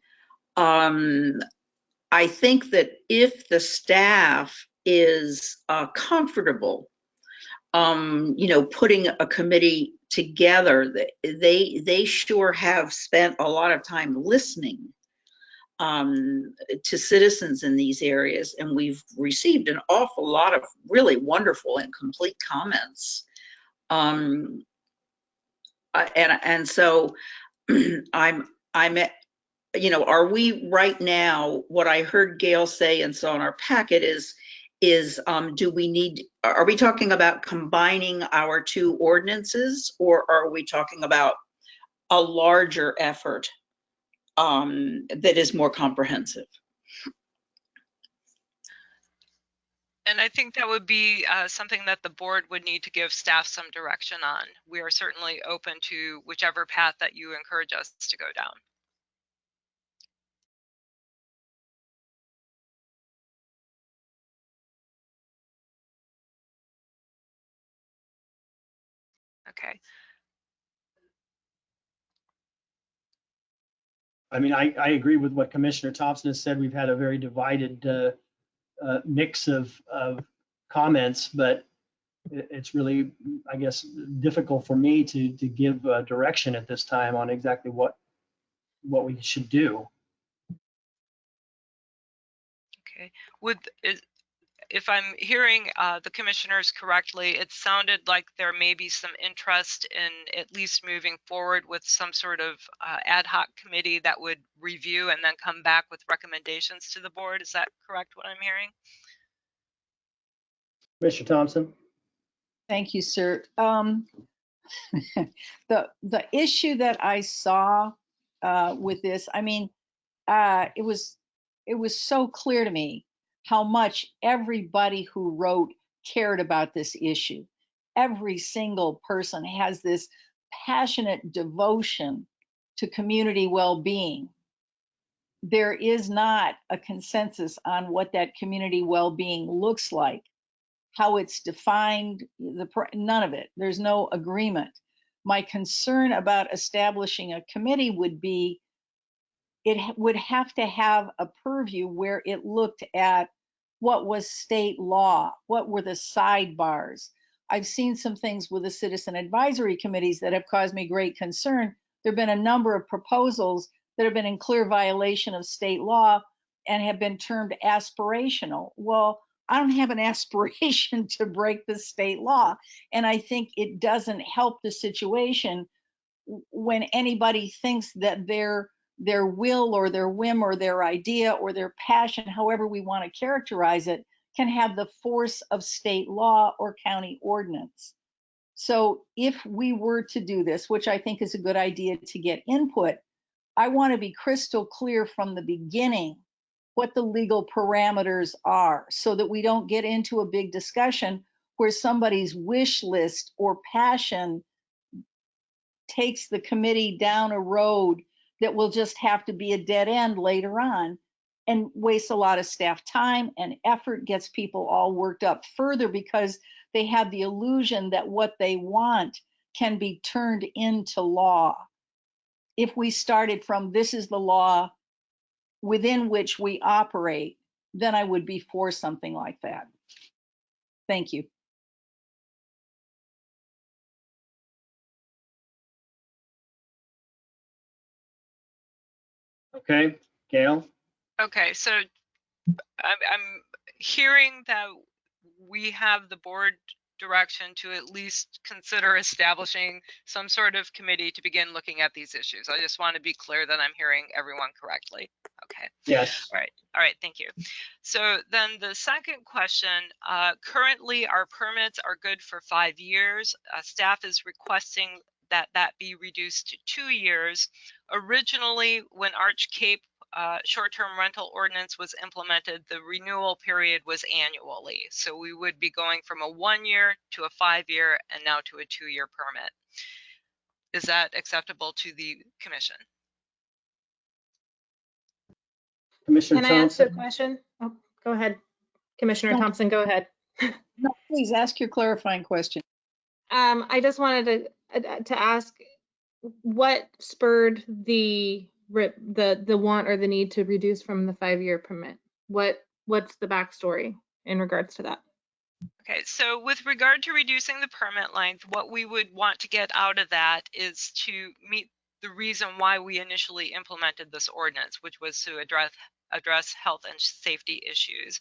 I think that if the staff is comfortable, putting a committee together, they sure have spent a lot of time listening to citizens in these areas, and we've received an awful lot of really wonderful and complete comments. And so I'm are we right now, what I heard Gail say and so on our packet is are we talking about combining our 2 ordinances, or are we talking about a larger effort that is more comprehensive? And I think that would be something that the board would need to give staff some direction on. We are certainly open to whichever path that you encourage us to go down. Okay. I mean, I agree with what Commissioner Thompson has said. We've had a very divided mix of comments, but it's really, I guess, difficult for me to give direction at this time on exactly what we should do. Okay. If I'm hearing the commissioners correctly, it sounded like there may be some interest in at least moving forward with some sort of ad hoc committee that would review and then come back with recommendations to the board. Is that correct, what I'm hearing? Mr. Thompson? Thank you, sir. The issue that I saw with this, I mean, it was so clear to me how much everybody who wrote cared about this issue. Every single person has this passionate devotion to community well-being. There is not a consensus on what that community well-being looks like, how it's defined, none of it. There's no agreement. My concern about establishing a committee would be it would have to have a purview where it looked at what was state law, what were the sidebars. I've seen some things with the citizen advisory committees that have caused me great concern. There have been a number of proposals that have been in clear violation of state law and have been termed aspirational. Well, I don't have an aspiration to break the state law. And I think it doesn't help the situation when anybody thinks that their will or their whim or their idea or their passion, however we want to characterize it, can have the force of state law or county ordinance. So if we were to do this, which I think is a good idea to get input, I want to be crystal clear from the beginning what the legal parameters are so that we don't get into a big discussion where somebody's wish list or passion takes the committee down a road that will just have to be a dead end later on and waste a lot of staff time and effort, gets people all worked up further because they have the illusion that what they want can be turned into law. If we started from this is the law within which we operate, then I would be for something like that. Thank you. Okay, Gail? Okay, so I'm hearing that we have the board direction to at least consider establishing some sort of committee to begin looking at these issues. I just want to be clear that I'm hearing everyone correctly. Okay. Yes. All right, thank you. So then the second question, currently our permits are good for 5 years. Staff is requesting that be reduced to 2 years. Originally, when Arch Cape short-term rental ordinance was implemented, the renewal period was annually. So we would be going from a 1 year to a 5 year and now to a 2 year permit. Is that acceptable to the commission? Commissioner Can I ask a Thompson? question? Oh, go ahead. Commissioner No. Thompson, go ahead. No, please ask your clarifying question. I just wanted to ask what spurred the want or the need to reduce from the 5-year permit? What's the backstory in regards to that? Okay, so with regard to reducing the permit length, what we would want to get out of that is to meet the reason why we initially implemented this ordinance, which was to address health and safety issues.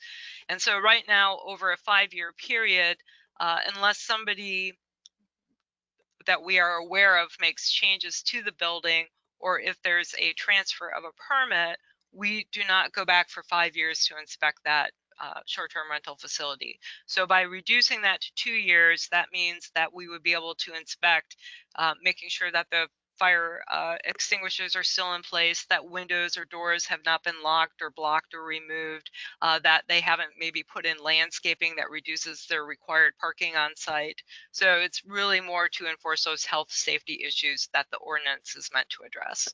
And so right now, over a 5-year period, unless somebody that we are aware of makes changes to the building, or if there's a transfer of a permit, we do not go back for 5 years to inspect that short-term rental facility. So by reducing that to 2 years, that means that we would be able to inspect, making sure that the fire extinguishers are still in place, that windows or doors have not been locked or blocked or removed, that they haven't maybe put in landscaping that reduces their required parking on site. So it's really more to enforce those health safety issues that the ordinance is meant to address.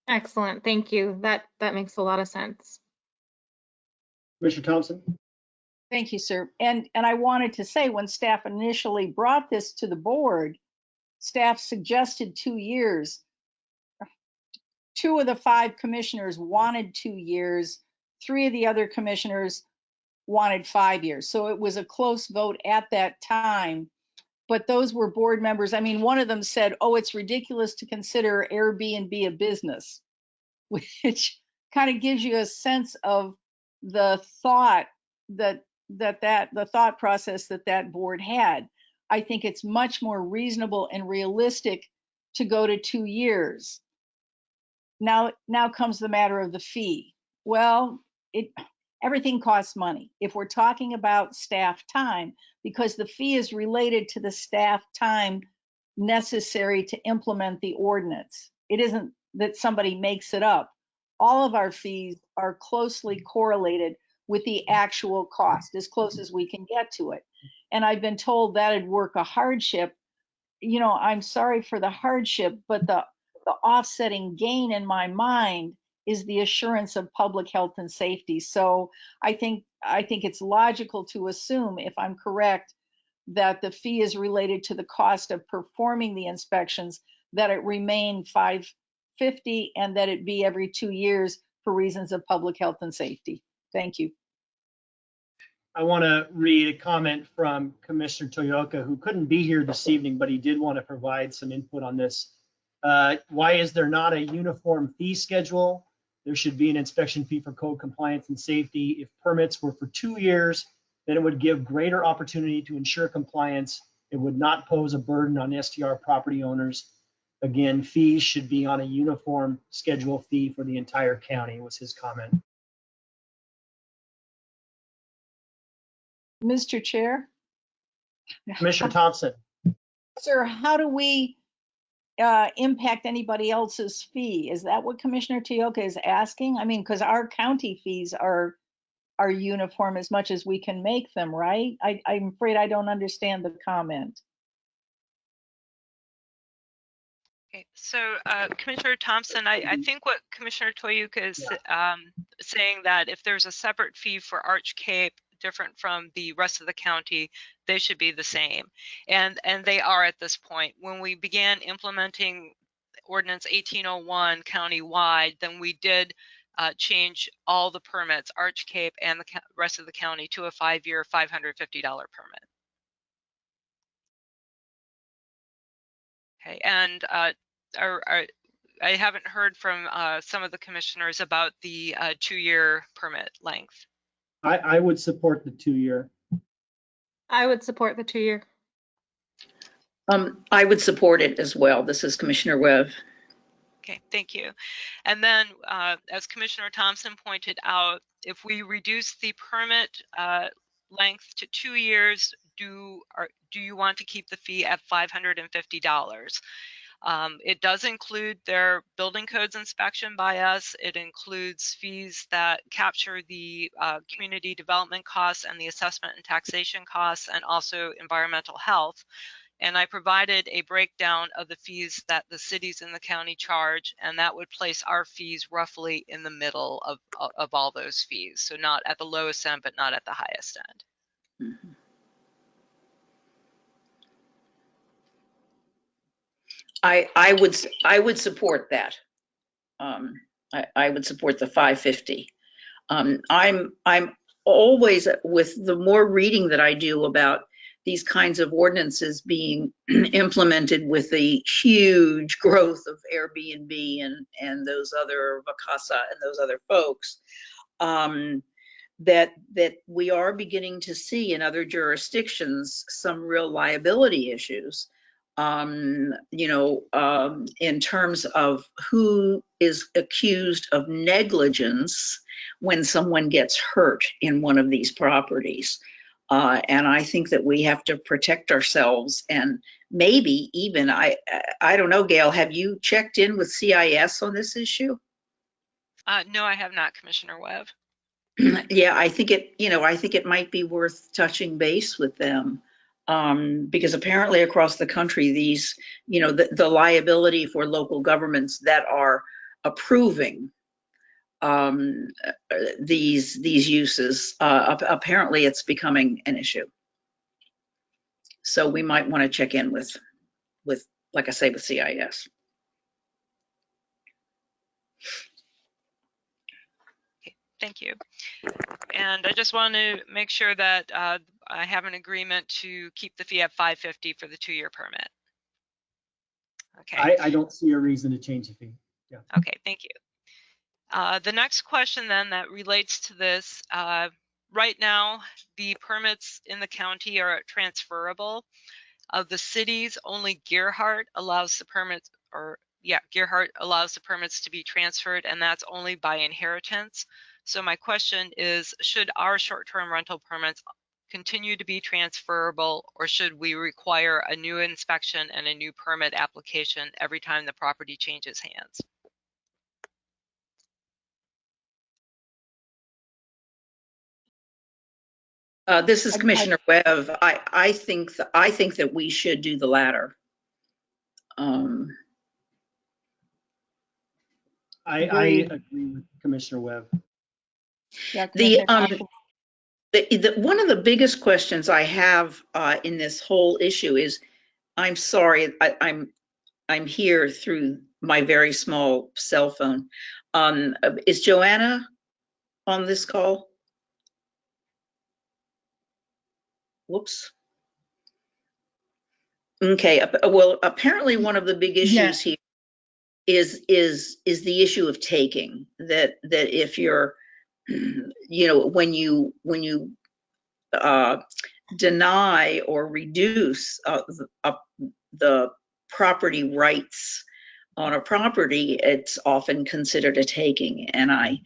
Excellent, thank you. That makes a lot of sense. Commissioner Thompson? Thank you, sir. And I wanted to say, when staff initially brought this to the board, staff suggested 2 years. 2 of the 5 commissioners wanted 2 years. 3 of the other commissioners wanted 5 years. So it was a close vote at that time. But those were board members. I mean, one of them said, oh, it's ridiculous to consider Airbnb a business, which kind of gives you a sense of the thought the thought process that board had. I think it's much more reasonable and realistic to go to 2 years. Now comes the matter of the fee. Well, everything costs money. If we're talking about staff time, because the fee is related to the staff time necessary to implement the ordinance. It isn't that somebody makes it up. All of our fees are closely correlated with the actual cost, as close as we can get to it. And I've been told that'd work a hardship. You know, I'm sorry for the hardship, but the offsetting gain in my mind is the assurance of public health and safety. So I think it's logical to assume, if I'm correct, that the fee is related to the cost of performing the inspections, that it remain $550 and that it be every 2 years for reasons of public health and safety. Thank you. I want to read a comment from Commissioner Toyoka, who couldn't be here this evening, but he did want to provide some input on this. Why is there not a uniform fee schedule? There should be an inspection fee for code compliance and safety. If permits were for 2 years, then it would give greater opportunity to ensure compliance. It would not pose a burden on STR property owners. Again, fees should be on a uniform schedule fee for the entire county, was his comment. Mr. Chair? Commissioner Thompson. Sir, how do we impact anybody else's fee? Is that what Commissioner Tioka is asking? I mean, because our county fees are uniform as much as we can make them, right? I'm afraid I don't understand the comment. Okay, so Commissioner Thompson, I think what Commissioner Toyuka is saying that if there's a separate fee for Arch Cape different from the rest of the county, they should be the same. And they are at this point. When we began implementing Ordinance 1801 countywide, then we did change all the permits, Arch Cape and the rest of the county, to a 5-year, $550 permit. Okay, and I haven't heard from some of the commissioners about the 2-year permit length. I would support the 2-year. I would support the 2-year. I would support it as well. This is Commissioner Webb. Okay, thank you. And then, as Commissioner Thompson pointed out, if we reduce the permit length to 2 years, do you want to keep the fee at $550? It does include their building codes inspection by us. It includes fees that capture the community development costs and the assessment and taxation costs, and also environmental health. And I provided a breakdown of the fees that the cities in the county charge, and that would place our fees roughly in the middle of all those fees. So not at the lowest end, but not at the highest end. Mm-hmm. I would support that. I would support the 550. I'm always, with the more reading that I do about these kinds of ordinances being implemented with the huge growth of Airbnb and those other Vacasa and those other folks, that we are beginning to see in other jurisdictions some real liability issues. In terms of who is accused of negligence when someone gets hurt in one of these properties. And I think that we have to protect ourselves, and maybe even, I don't know, Gail, have you checked in with CIS on this issue? No, I have not, Commissioner Webb. Yeah, I think it might be worth touching base with them. Because apparently across the country, these, the liability for local governments that are approving these uses, apparently it's becoming an issue. So we might want to check in with, like I say, with CIS. Okay, thank you. And I just want to make sure that I have an agreement to keep the fee at $550 for the 2-year permit. Okay. I don't see a reason to change the fee. Yeah. Okay, thank you. The next question then that relates to this, right now, the permits in the county are transferable. Of the cities, only Gerhardt allows the permits, Gerhardt allows the permits to be transferred, and that's only by inheritance. So my question is, should our short-term rental permits continue to be transferable, or should we require a new inspection and a new permit application every time the property changes hands? This is Commissioner Webb. I think that we should do the latter. I agree with Commissioner Webb. Yeah, one of the biggest questions I have in this whole issue is, I'm sorry, I'm here through my very small cell phone. Is Joanna on this call? whoops. Okay, well, apparently one of the big issues here is the issue of taking, that if you're, you know, when you deny or reduce the property rights on a property, it's often considered a taking. And I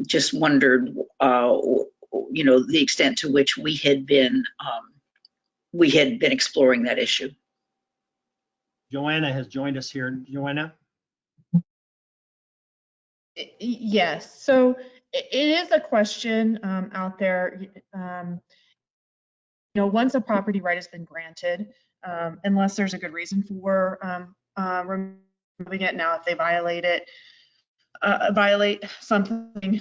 just wondered, you know, the extent to which we had been exploring that issue. Joanna has joined us here. Joanna? Yes, so it is a question out there. You know, once a property right has been granted, unless there's a good reason for removing it. Now, if they violate something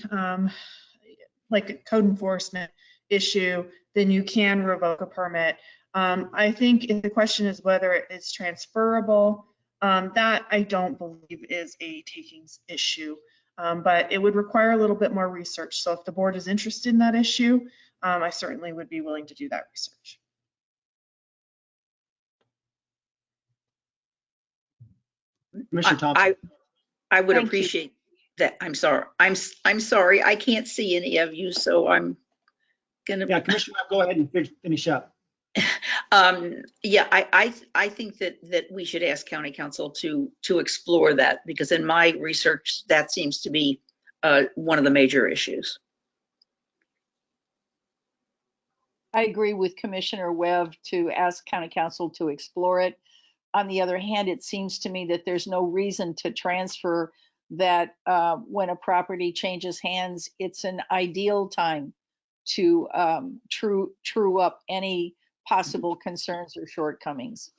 like a code enforcement issue, then you can revoke a permit. I think if the question is whether it's transferable, that I don't believe is a takings issue, but it would require a little bit more research. So if the board is interested in that issue, I certainly would be willing to do that research. Commissioner Thompson? I would Thank you. appreciate that. I'm sorry. I'm sorry. I can't see any of you, so I'm gonna. Yeah, Commissioner, go ahead and finish up. Yeah, I think that we should ask County Council to explore that, because in my research, that seems to be one of the major issues. I agree with Commissioner Webb to ask County Council to explore it. On the other hand, it seems to me that there's no reason to transfer that. When a property changes hands, it's an ideal time to true up any possible concerns or shortcomings.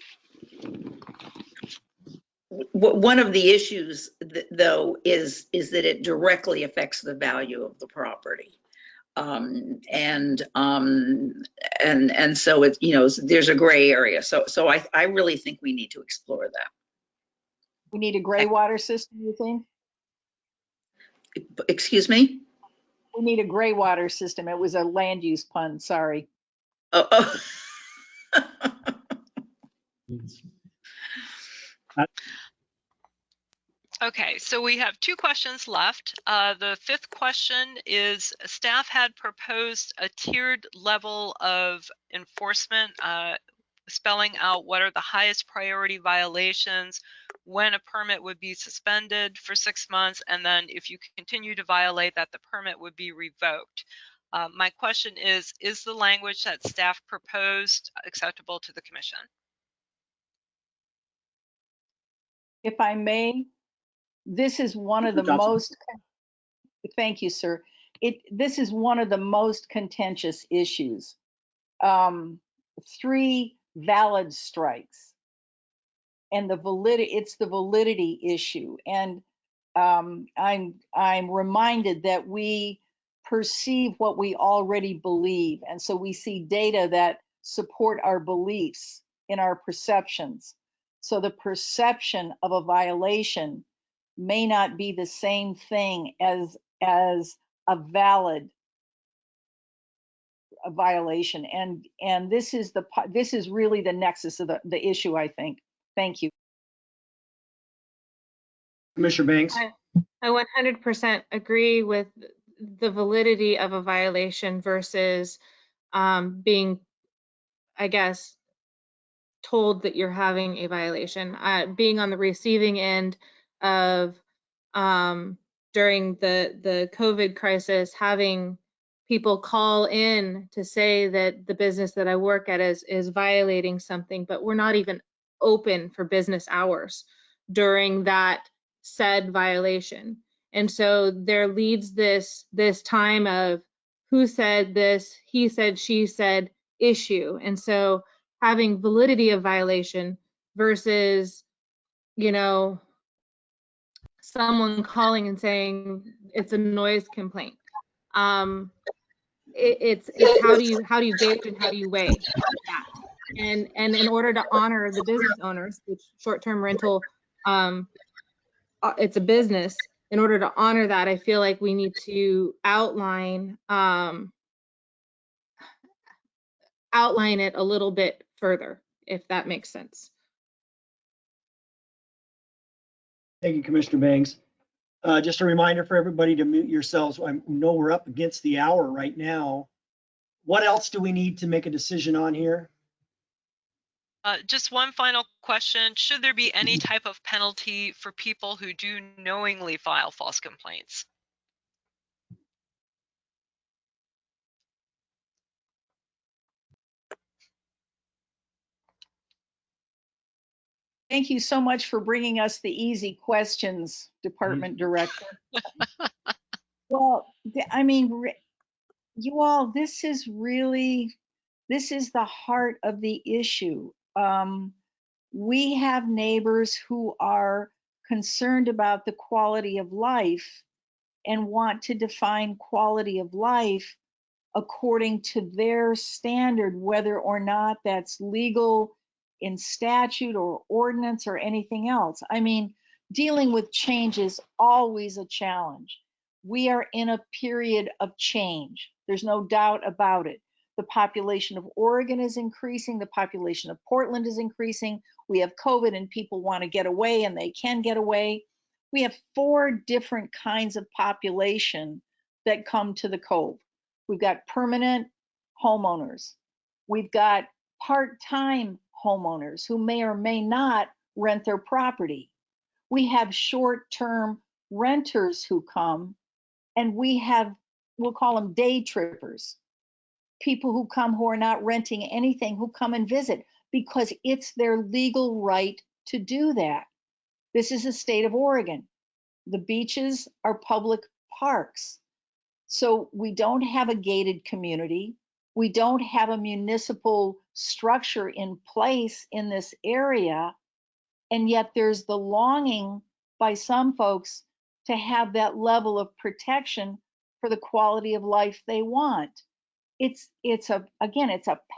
One of the issues, though, is that it directly affects the value of the property. And so it's, you know, there's a gray area. So I really think we need to explore that. We need a gray water system, you think? Excuse me? We need a gray water system. It was a land use pun, sorry. Oh. Okay, so we have two questions left. The fifth question is, staff had proposed a tiered level of enforcement, spelling out what are the highest priority violations, when a permit would be suspended for 6 months, and then if you continue to violate that, the permit would be revoked. My question is the language that staff proposed acceptable to the commission? If I may, this is one of the most, thank you, sir. This is one of the most contentious issues. 3 valid strikes, and it's the validity issue. And I'm reminded that we perceive what we already believe, and so we see data that support our beliefs in our perceptions. So the perception of a violation may not be the same thing as a valid violation, and this is really the nexus of the issue, I think. Thank you. Commissioner Banks? I 100% agree with the validity of a violation versus being, I guess, told that you're having a violation. Being on the receiving end of during the COVID crisis, having people call in to say that the business that I work at is violating something, but we're not even open for business hours during that said violation. And so there leads this time of who said this, he said, she said issue. And so having validity of violation versus, you know, someone calling and saying it's a noise complaint. It's how do you gauge and how do you weigh that? And in order to honor the business owners, which short-term rental, it's a business. In order to honor that, I feel like we need to outline outline it a little bit further, if that makes sense. Thank you, Commissioner Bangs. Just a reminder for everybody to mute yourselves. I know we're up against the hour right now. What else do we need to make a decision on here? Just one final question. Should there be any type of penalty for people who do knowingly file false complaints? Thank you so much for bringing us the easy questions, Department Director. Well, I mean, you all, this is the heart of the issue. We have neighbors who are concerned about the quality of life and want to define quality of life according to their standard, whether or not that's legal in statute or ordinance or anything else. I mean, dealing with change is always a challenge. We are in a period of change. There's no doubt about it. The population of Oregon is increasing. The population of Portland is increasing. We have COVID and people want to get away and they can get away. We have 4 different kinds of population that come to the Cove. We've got permanent homeowners. We've got part-time homeowners who may or may not rent their property. We have short-term renters who come, and we have, we'll call them day trippers, people who come who are not renting anything, who come and visit because it's their legal right to do that. This is the state of Oregon. The beaches are public parks. So we don't have a gated community. We don't have a municipal structure in place in this area. And yet there's the longing by some folks to have that level of protection for the quality of life they want. It's a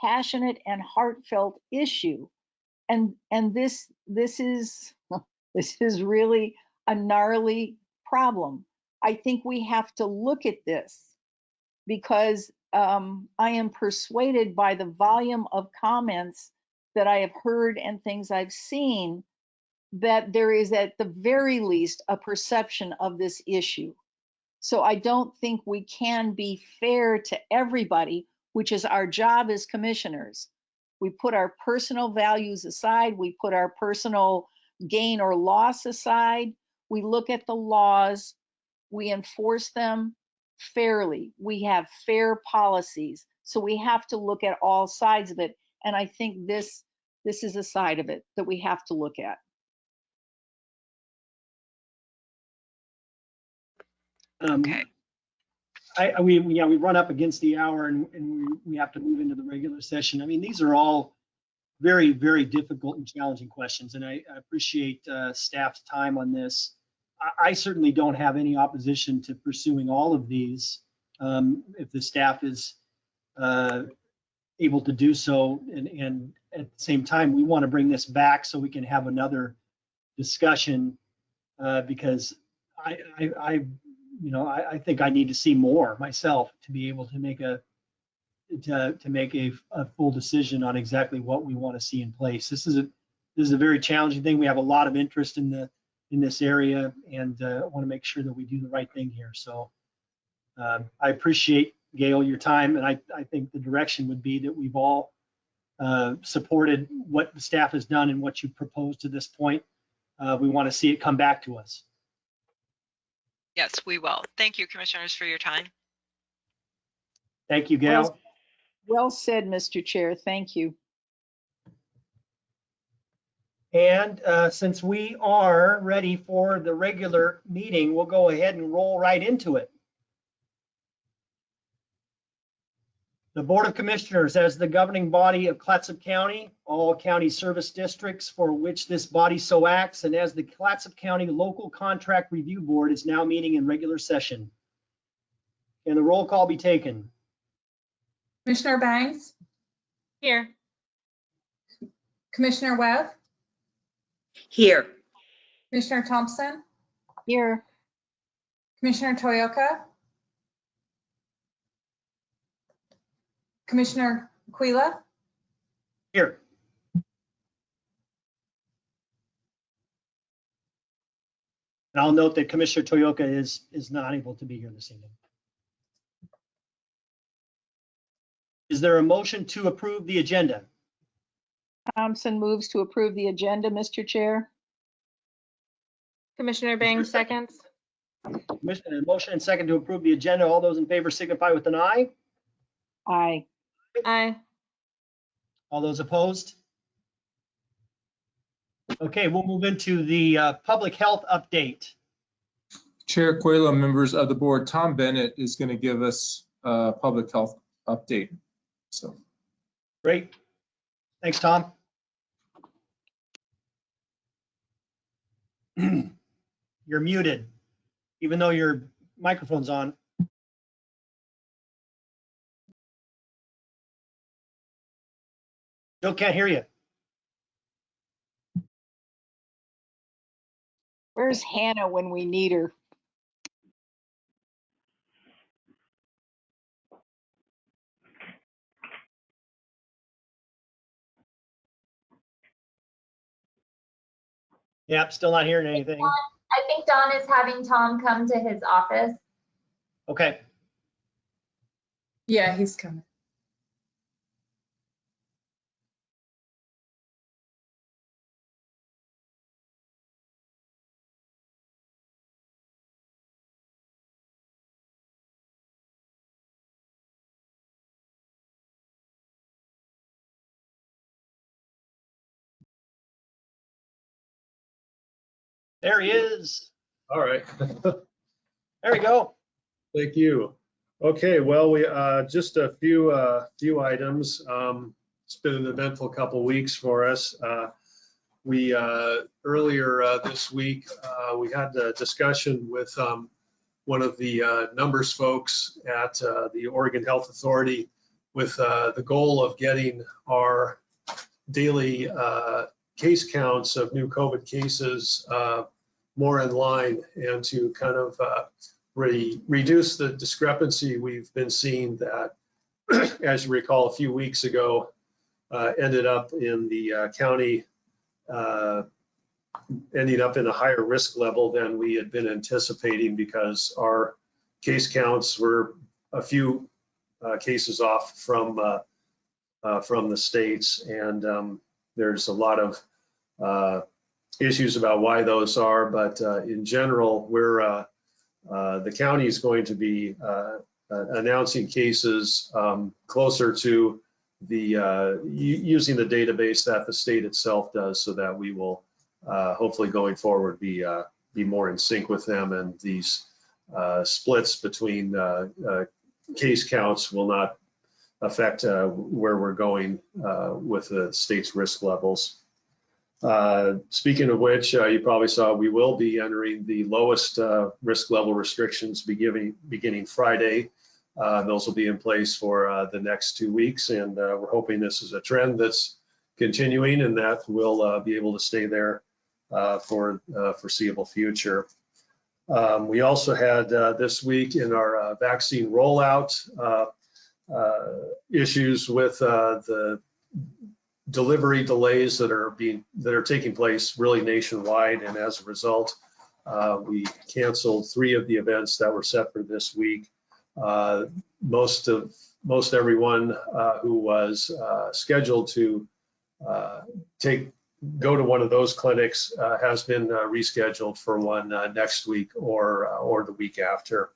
passionate and heartfelt issue. And this is really a gnarly problem. I think we have to look at this because I am persuaded by the volume of comments that I have heard and things I've seen that there is at the very least a perception of this issue. So I don't think we can be fair to everybody, which is our job as commissioners. We put our personal values aside. We put our personal gain or loss aside. We look at the laws. We enforce them fairly. We have fair policies. So we have to look at all sides of it. And I think this is a side of it that we have to look at. Okay. We run up against the hour and we have to move into the regular session. I mean, these are all very, very difficult and challenging questions. And I appreciate staff's time on this. I certainly don't have any opposition to pursuing all of these if the staff is able to do so. And at the same time, we want to bring this back so we can have another discussion because I think I need to see more myself to be able to make a full decision on exactly what we want to see in place. This is a very challenging thing. We have a lot of interest in this area, and I want to make sure that we do the right thing here. So I appreciate, Gail, your time, and I think the direction would be that we've all supported what the staff has done and what you proposed to this point. We want to see it come back to us. Yes, we will. Thank you, commissioners, for your time. Thank you, Gail. Well said, Mr. Chair. Thank you. And since we are ready for the regular meeting, we'll go ahead and roll right into it. The Board of Commissioners, as the governing body of Clatsop County, all county service districts for which this body so acts, and as the Clatsop County Local Contract Review Board is now meeting in regular session. Can the roll call be taken? Commissioner Bangs? Here. Commissioner Webb? Here. Commissioner Thompson? Here. Commissioner Toyoka? Commissioner Aquila, Here. And I'll note that Commissioner Toyoka is not able to be here this evening. Is there a motion to approve the agenda? Thompson moves to approve the agenda, Mr. Chair. Commissioner Bangs seconds. Commissioner, motion and second to approve the agenda. All those in favor signify with an aye. Aye. Aye. All those opposed? Okay, we'll move into the public health update. Chair Aquila, members of the board, Tom Bennett is going to give us a public health update. So, Great. Thanks, Tom. You're muted, even though your microphone's on. Still can't hear you. Where's Hannah when we need her? Yep, still not hearing anything. I think Don is having Tom come to his office. Okay. yeah, he's coming. There he is. All right. There we go. Thank you. Okay, well, we just a few items. It's been an eventful couple of weeks for us. We earlier this week we had a discussion with one of the numbers folks at the Oregon Health Authority with the goal of getting our daily case counts of new COVID cases more in line and to kind of reduce the discrepancy we've been seeing that, as you recall, a few weeks ago, ended up in the county, ending up in a higher risk level than we had been anticipating because our case counts were a few cases off from the states, and there's a lot of issues about why those are, but in general, we're the county is going to be announcing cases closer to the using the database that the state itself does, so that we will hopefully going forward be more in sync with them, and these splits between case counts will not affect where we're going with the state's risk levels. Speaking of which, you probably saw we will be entering the lowest risk level restrictions beginning Friday. Those will be in place for the next 2 weeks, and we're hoping this is a trend that's continuing and that we'll be able to stay there for foreseeable future. We also had this week in our vaccine rollout issues with the delivery delays that are taking place really nationwide, and as a result, we canceled 3 of the events that were set for this week. Most everyone who was scheduled to go to one of those clinics has been rescheduled for one next week or the week after.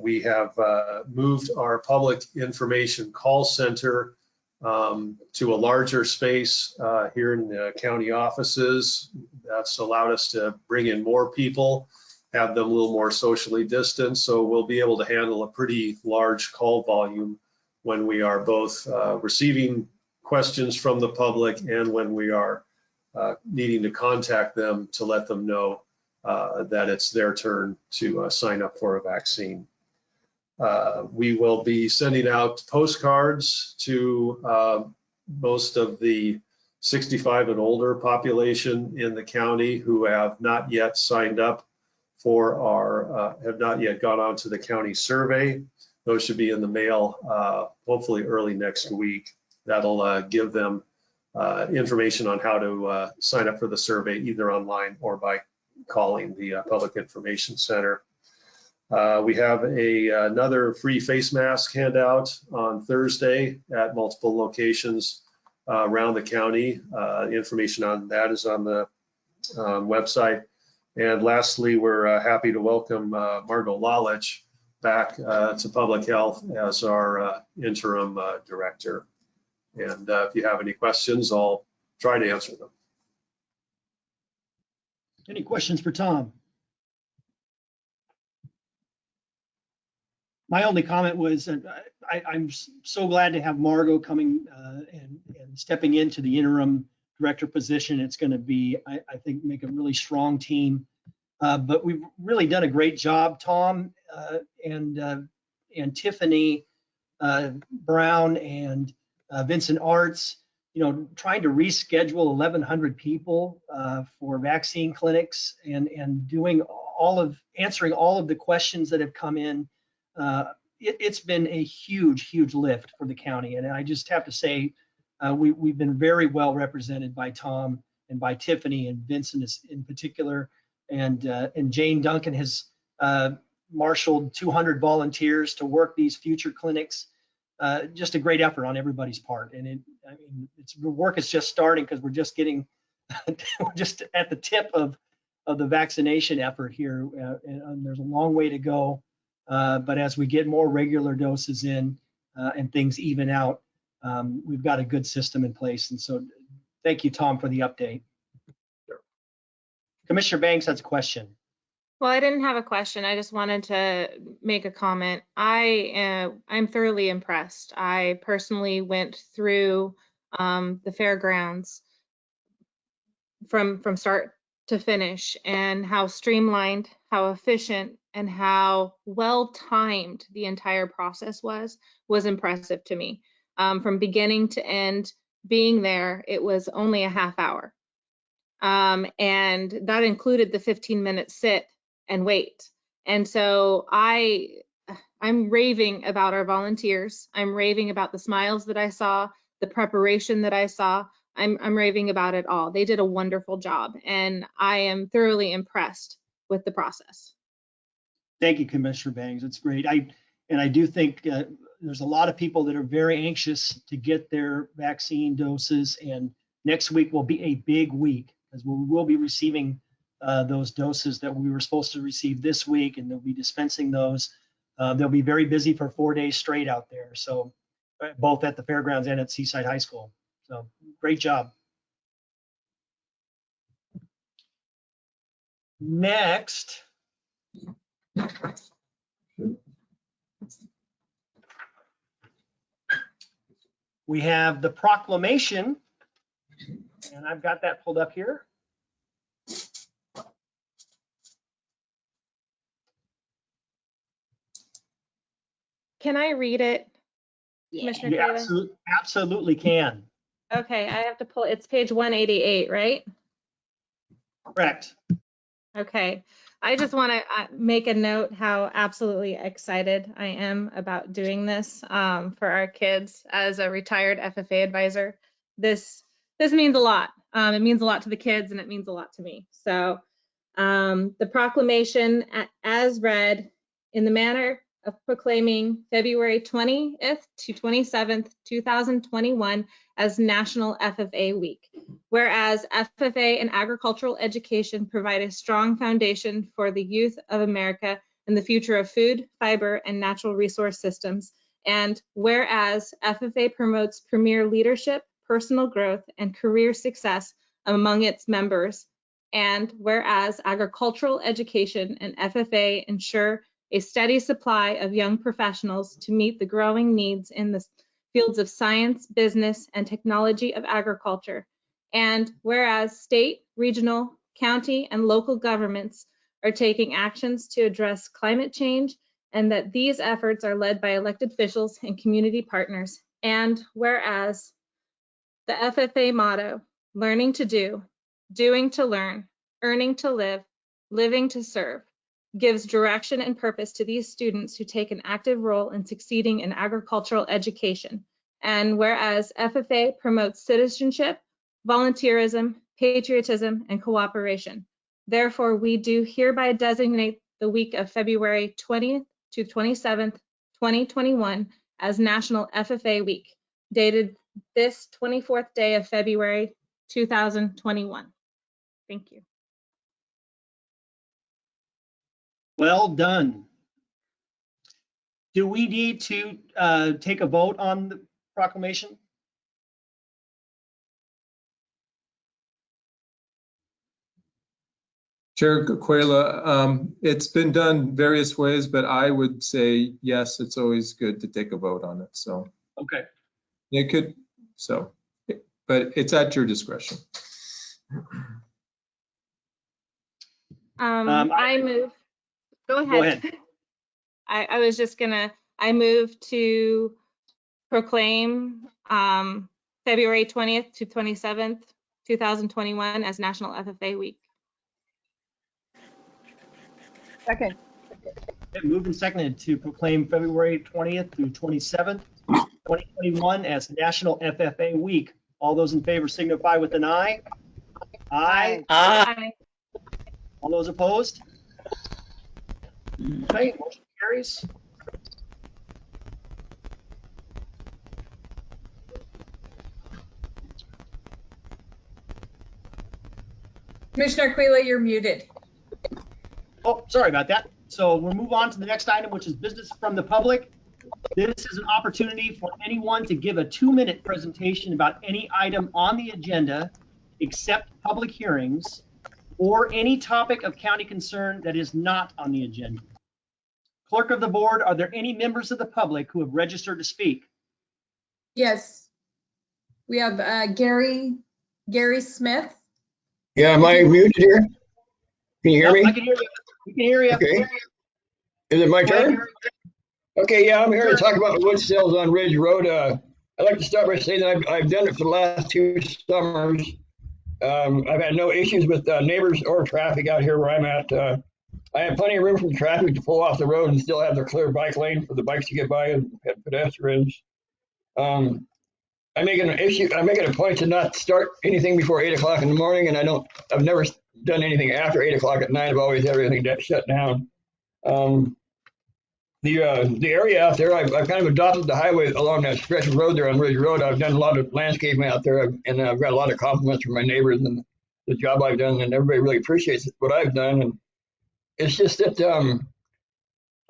We have moved our public information call center to a larger space here in the county offices. That's allowed us to bring in more people, have them a little more socially distanced, so we'll be able to handle a pretty large call volume when we are both receiving questions from the public and when we are needing to contact them to let them know that it's their turn to sign up for a vaccine. We will be sending out postcards to most of the 65 and older population in the county who have not yet signed up for our, have not yet gone on to the county survey. those should be in the mail hopefully early next week. That'll give them information on how to sign up for the survey, either online or by calling the Public Information Center. We have another free face mask handout on Thursday at multiple locations around the county. Information on that is on the website. And lastly, we're happy to welcome Margot Lalich back to Public Health as our interim director. And if you have any questions, I'll try to answer them. Any questions for Tom? My only comment was I'm so glad to have Margot coming and stepping into the interim director position. It's going to be, I think, make a really strong team. But we've really done a great job, Tom and Tiffany Brown and Vincent Arts, trying to reschedule 1,100 people for vaccine clinics and doing answering all of the questions that have come in. It's been a huge lift for the county. And I just have to say, we've been very well represented by Tom and by Tiffany and Vincent in particular. And Jane Duncan has marshaled 200 volunteers to work these future clinics. Just a great effort on everybody's part. And the work is just starting because we're just getting, we're just at the tip of the vaccination effort here. And there's a long way to go. But as we get more regular doses in and things even out, we've got a good system in place. And so thank you, Tom, for the update. Sure. Commissioner Banks has a question. Well, I didn't have a question. I just wanted to make a comment. I'm thoroughly impressed. I personally went through the fairgrounds from start to finish, and how streamlined, how efficient, and how well timed the entire process was impressive to me. From beginning to end, being there, it was only a half hour. And that included the 15-minute sit and wait. And so I'm raving about our volunteers. I'm raving about the smiles that I saw, the preparation that I saw. I'm raving about it all. They did a wonderful job, and I am thoroughly impressed with the process. Thank you, Commissioner Bangs. It's great. I do think there's a lot of people that are very anxious to get their vaccine doses, and next week will be a big week because we will be receiving those doses that we were supposed to receive this week, and they'll be dispensing those. They'll be very busy for 4 days straight out there, so both at the fairgrounds and at Seaside High School. So great job. Next, we have the proclamation, and I've got that pulled up here. Can I read it, Commissioner Taylor? You absolutely can. Okay, I have to pull, it's page 188, right? Correct. Okay, I just want to make a note how absolutely excited I am about doing this for our kids. As a retired FFA advisor, this means a lot. It means a lot to the kids, and it means a lot to me. So the proclamation as read in the manner of proclaiming February 20th to 27th, 2021 as National FFA Week. Whereas FFA and agricultural education provide a strong foundation for the youth of America and the future of food, fiber, and natural resource systems. And whereas FFA promotes premier leadership, personal growth, and career success among its members. And whereas agricultural education and FFA ensure a steady supply of young professionals to meet the growing needs in the fields of science, business, and technology of agriculture. And whereas state, regional, county, and local governments are taking actions to address climate change, and that these efforts are led by elected officials and community partners. And whereas the FFA motto, learning to do, doing to learn, earning to live, living to serve, gives direction and purpose to these students who take an active role in succeeding in agricultural education. And whereas FFA promotes citizenship, volunteerism, patriotism, and cooperation. Therefore, we do hereby designate the week of February 20th to 27th, 2021 as National FFA Week, dated this 24th day of February 2021. Thank you. Well done. Do we need to take a vote on the proclamation? Chair Quayla, it's been done various ways, but I would say yes, it's always good to take a vote on it. So Okay. it could, so, but it's at your discretion. I move. Go ahead. Go ahead. I was just gonna. I move to proclaim February 20th to 27th, 2021 as National FFA Week. Second. Okay, moved and seconded to proclaim February 20th through 27th, 2021 as National FFA Week. All those in favor signify with an aye. Aye. Aye. All those opposed? Okay, motion carries. Commissioner Quayla, you're muted. Oh, sorry about that. So we'll move on to the next item, which is business from the public. This is an opportunity for anyone to give a 2-minute presentation about any item on the agenda, except public hearings, or any topic of county concern that is not on the agenda. Clerk of the board, are there any members of the public who have registered to speak? Yes. We have Gary Smith. Yeah, am I muted here? Can you hear me? I can hear you. We can hear you. Okay. Is it my turn? Okay, yeah, I'm here to talk about wood sales on Ridge Road. I'd like to start by saying that I've done it for the last 2 summers. I've had no issues with neighbors or traffic out here where I'm at. I have plenty of room for the traffic to pull off the road and still have the clear bike lane for the bikes to get by and pedestrians. I make it a point to not start anything before 8 o'clock in the morning, and I've never done anything after 8 o'clock at night. I've always had everything shut down. The area out there, I've kind of adopted the highway along that stretch of road there on Ridge Road. I've done a lot of landscaping out there, and I've got a lot of compliments from my neighbors and the job I've done, and everybody really appreciates what I've done. And it's just that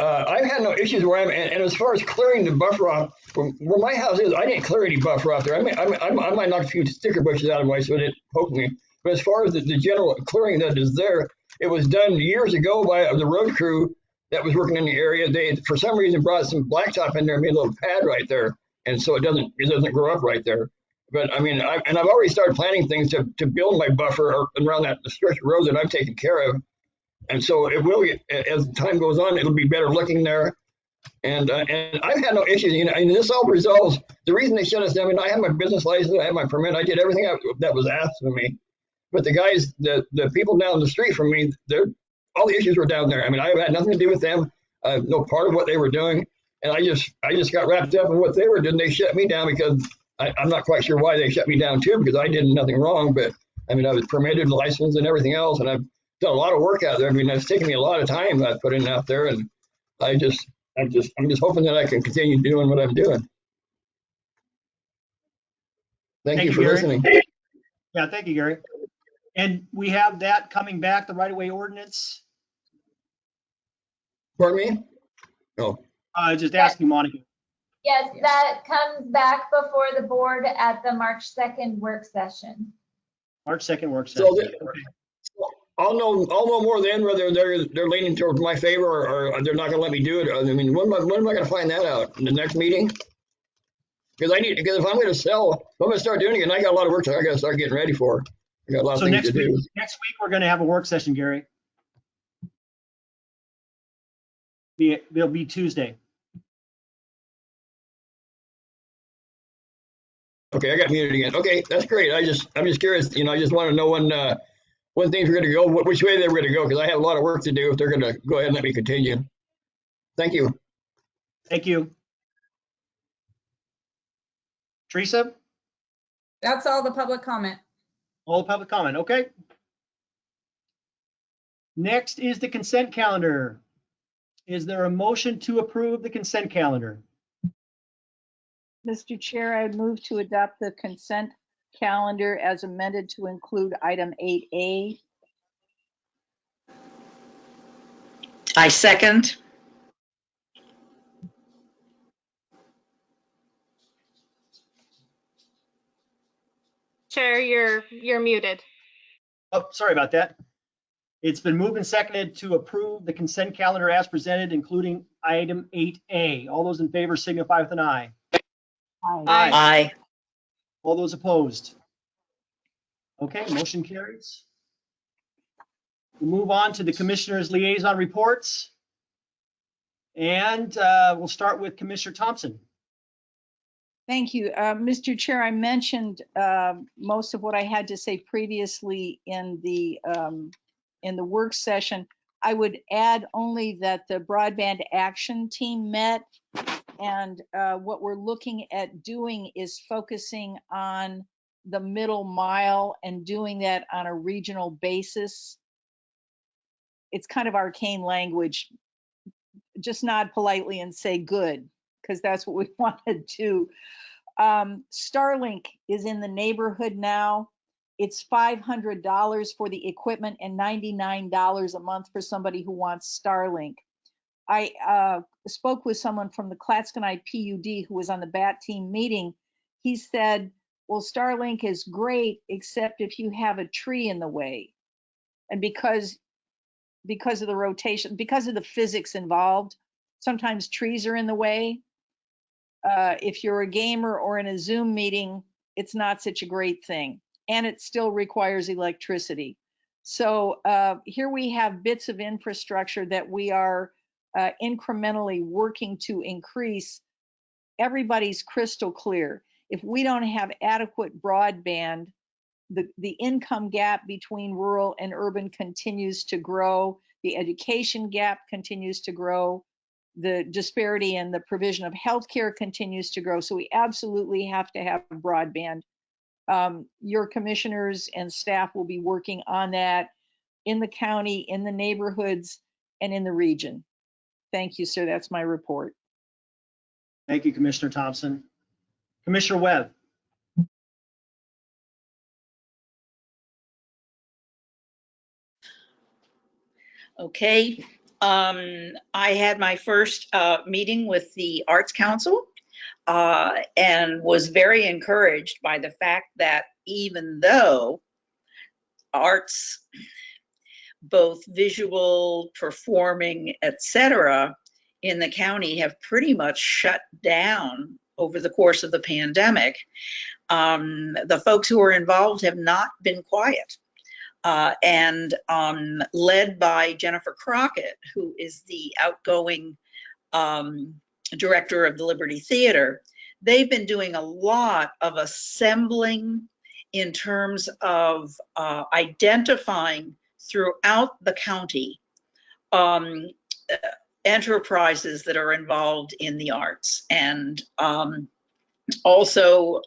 I've had no issues where I'm, and as far as clearing the buffer off from where my house is, I didn't clear any buffer off there. I might knock a few sticker bushes out of my so it didn't poke me. But as far as the general clearing that is there, it was done years ago by the road crew that was working in the area. They, for some reason, brought some blacktop in there and made a little pad right there, and so it doesn't grow up right there. But I mean, I've already started planning things to build my buffer around that stretch of road that I've taken care of, and so it will get, as time goes on, it'll be better looking there. And I've had no issues. You know, and this all resolves. The reason they shut us down. I mean, I have my business license, I have my permit, I did everything that was asked of me. But the guys, the people down the street from me, all the issues were down there. I mean, I've had nothing to do with them. No part of what they were doing, and I just got wrapped up in what they were doing. They shut me down because I'm not quite sure why they shut me down too, because I did nothing wrong. But I mean, I was permitted, licensed, and everything else, and I've done a lot of work out there. I mean, it's taken me a lot of time that I put in out there, and I'm just hoping that I can continue doing what I'm doing. Thank you for Gary. listening. Yeah, thank you, Gary. And we have that coming back, the right-of-way ordinance. Pardon me? No. Just asking Monica. Yes, that comes back before the board at the March 2nd work session. March 2nd work session. So I'll know more then whether they're leaning towards my favor or they're not going to let me do it. I mean, when am I going to find that out? In the next meeting? Because if I'm going to sell, if I'm going to start doing it, and I got a lot of work that I got to start getting ready for. I got a lot of things to do. Next week we're going to have a work session, Gary. It'll be Tuesday. Okay, I got muted again. Okay, that's great. I'm just curious. You know, I just want to know when when things are going to go, which way they were going to go, because I have a lot of work to do if they're going to go ahead and let me continue. Thank you. Thank you. Teresa, That's all the public comment. all public comment, okay. Next is the consent calendar. Is there a motion to approve the consent calendar? Mr. Chair, I would move to adopt the consent calendar as amended to include item 8A. I second. Chair, you're muted. Oh, sorry about that. It's been moved and seconded to approve the consent calendar as presented, including item 8A. All those in favor signify with an aye. Aye. Aye. All those opposed? Okay, motion carries. We'll move on to the commissioners' liaison reports. And we'll start with Commissioner Thompson. Thank you. Mr. Chair, I mentioned most of what I had to say previously in the work session. I would add only that the broadband action team met, and what we're looking at doing is focusing on the middle mile and doing that on a regional basis. It's kind of arcane language. Just nod politely and say good, because that's what we want to do. Starlink is in the neighborhood now. It's $500 for the equipment and $99 a month for somebody who wants Starlink. I spoke with someone from the Clatskanie PUD who was on the BAT team meeting. He said, well, Starlink is great, except if you have a tree in the way. And because of the rotation, because of the physics involved, sometimes trees are in the way. If you're a gamer or in a Zoom meeting, it's not such a great thing. And it still requires electricity. So here we have bits of infrastructure that we are incrementally working to increase. Everybody's crystal clear. If we don't have adequate broadband, the income gap between rural and urban continues to grow. The education gap continues to grow. The disparity in the provision of healthcare continues to grow. So we absolutely have to have broadband. Your commissioners and staff will be working on that in the county, in the neighborhoods, and in the region. Thank you, sir. That's my report. Thank you, Commissioner Thompson. Commissioner Webb. Okay. I had my first meeting with the Arts Council and was very encouraged by the fact that even though arts, both visual, performing, etc., in the county have pretty much shut down over the course of the pandemic, the folks who are involved have not been quiet. And led by Jennifer Crockett, who is the outgoing director of the Liberty Theater, they've been doing a lot of assembling in terms of identifying throughout the county enterprises that are involved in the arts, and also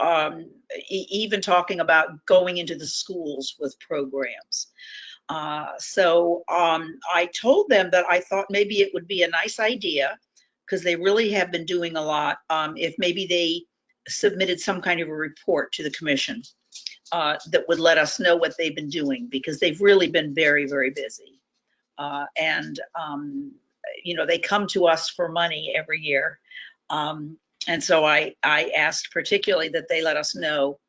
even talking about going into the schools with programs. So I told them that I thought maybe it would be a nice idea, because they really have been doing a lot, if maybe they submitted some kind of a report to the commission that would let us know what they've been doing, because they've really been very, very busy. And you know, they come to us for money every year. And so I asked particularly that they let us know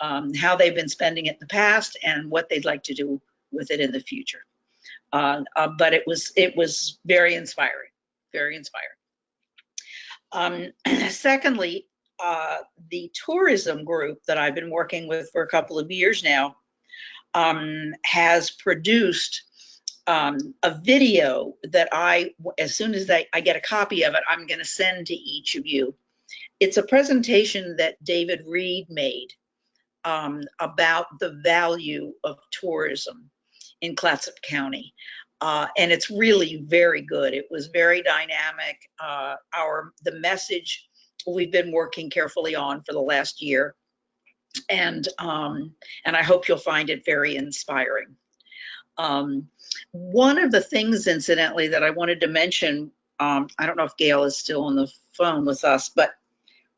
how they've been spending it in the past and what they'd like to do with it in the future. But it was very inspiring, very inspiring. Secondly, the tourism group that I've been working with for a couple of years now has produced a video that as soon as I get a copy of it, I'm going to send to each of you. It's a presentation that David Reed made about the value of tourism. in Clatsop County. And it's really very good. It was very dynamic. The message we've been working carefully on for the last year, and I hope you'll find it very inspiring. One of the things, incidentally, that I wanted to mention, I don't know if Gail is still on the phone with us, but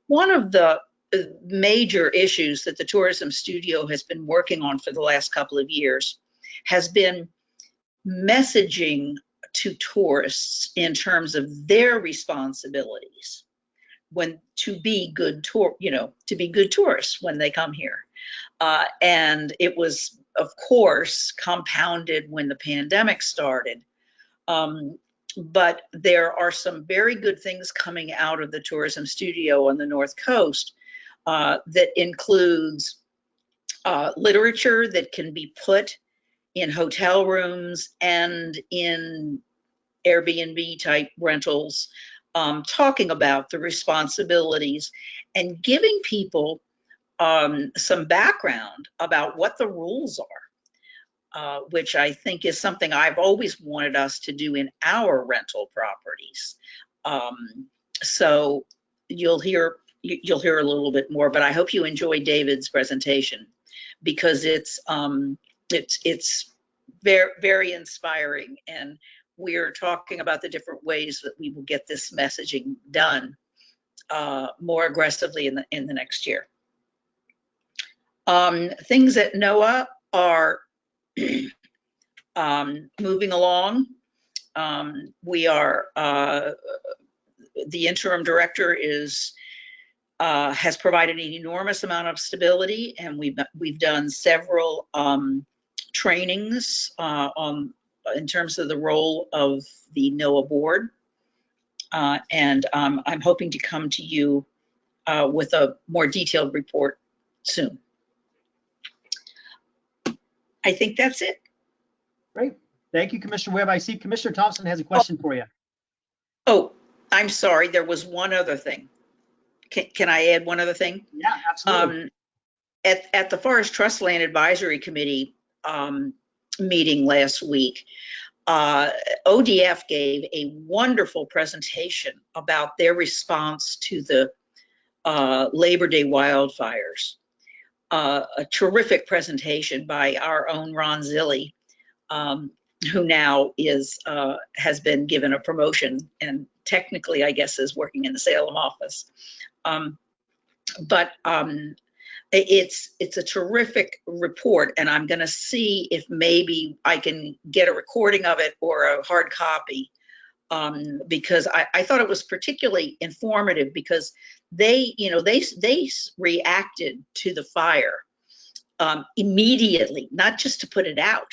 one of the major issues that the tourism studio has been working on for the last couple of years has been messaging to tourists in terms of their responsibilities to be good tourists when they come here. And it was, of course, compounded when the pandemic started. But there are some very good things coming out of the tourism studio on the North Coast that includes literature that can be put in hotel rooms and in Airbnb type rentals, talking about the responsibilities and giving people some background about what the rules are, which I think is something I've always wanted us to do in our rental properties. So you'll hear a little bit more, but I hope you enjoy David's presentation because it's very, very inspiring, and we're talking about the different ways that we will get this messaging done more aggressively in the next year. Things at NOAA are moving along. We are the interim director has provided an enormous amount of stability, and we've done several trainings in terms of the role of the NOAA board, and I'm hoping to come to you with a more detailed report soon. I think that's it. Great. Thank you, Commissioner Webb. I see Commissioner Thompson has a question for you. Oh, I'm sorry. There was one other thing. Can I add one other thing? Yeah, absolutely. At the Forest Trust Land Advisory Committee meeting last week, ODF gave a wonderful presentation about their response to the Labor Day wildfires. A terrific presentation by our own Ron Zilli, who now has been given a promotion and technically, I guess, is working in the Salem office. But it's a terrific report, and I'm going to see if maybe I can get a recording of it or a hard copy, because I thought it was particularly informative because they reacted to the fire immediately, not just to put it out,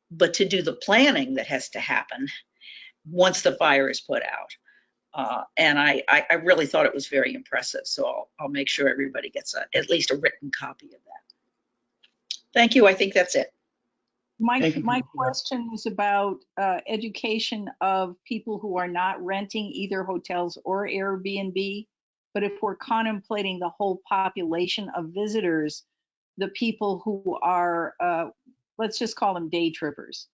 but to do the planning that has to happen once the fire is put out. And I really thought it was very impressive. So I'll make sure everybody gets at least a written copy of that. Thank you. I think that's it. My question was about education of people who are not renting either hotels or Airbnb. But if we're contemplating the whole population of visitors, the people who are, let's just call them day trippers.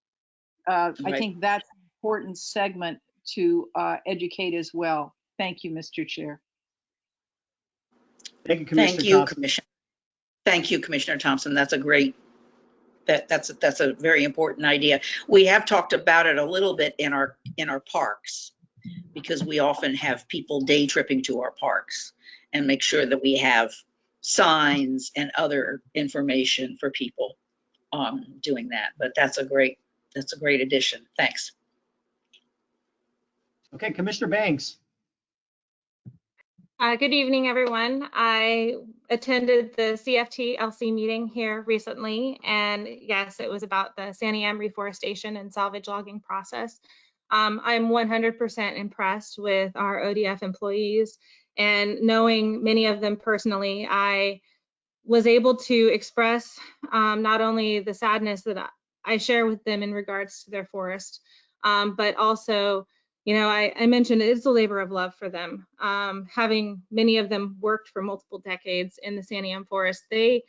Right. I think that's an important segment to educate as well. Thank you, Mr. Chair. Thank you, Commissioner Thompson. Thank you, Commissioner Thompson. That's a great, that's a very important idea. We have talked about it a little bit in our parks, because we often have people day tripping to our parks, and make sure that we have signs and other information for people doing that. But that's a great addition. Thanks. Okay, Commissioner Banks. Good evening, everyone. I attended the CFTLC meeting here recently, and yes, it was about the Santiam reforestation and salvage logging process. I'm 100% impressed with our ODF employees, and knowing many of them personally, I was able to express not only the sadness that I share with them in regards to their forest, but also, you know, I mentioned it's a labor of love for them. Having many of them worked for multiple decades in the Santiam forest, they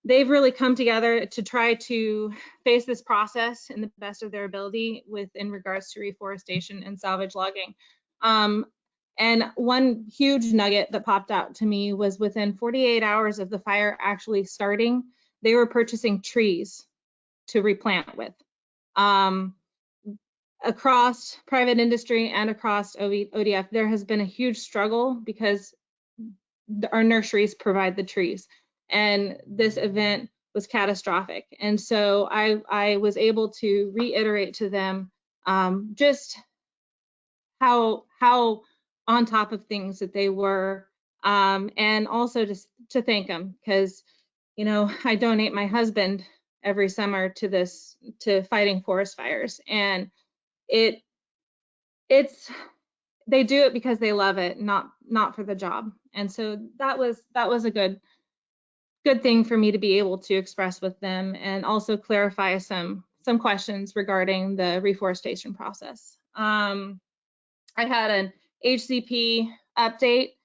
they've really come together to try to face this process in the best of their ability in regards to reforestation and salvage logging. And one huge nugget that popped out to me was within 48 hours of the fire actually starting, they were purchasing trees to replant with. Across private industry and across ODF, there has been a huge struggle because our nurseries provide the trees. And this event was catastrophic. And so I was able to reiterate to them just how on top of things that they were, and also just to thank them, because, you know, I donate my husband every summer to fighting forest fires, and they do it because they love it, not for the job. And so that was a good thing for me to be able to express with them, and also clarify some questions regarding the reforestation process. I had an HCP update.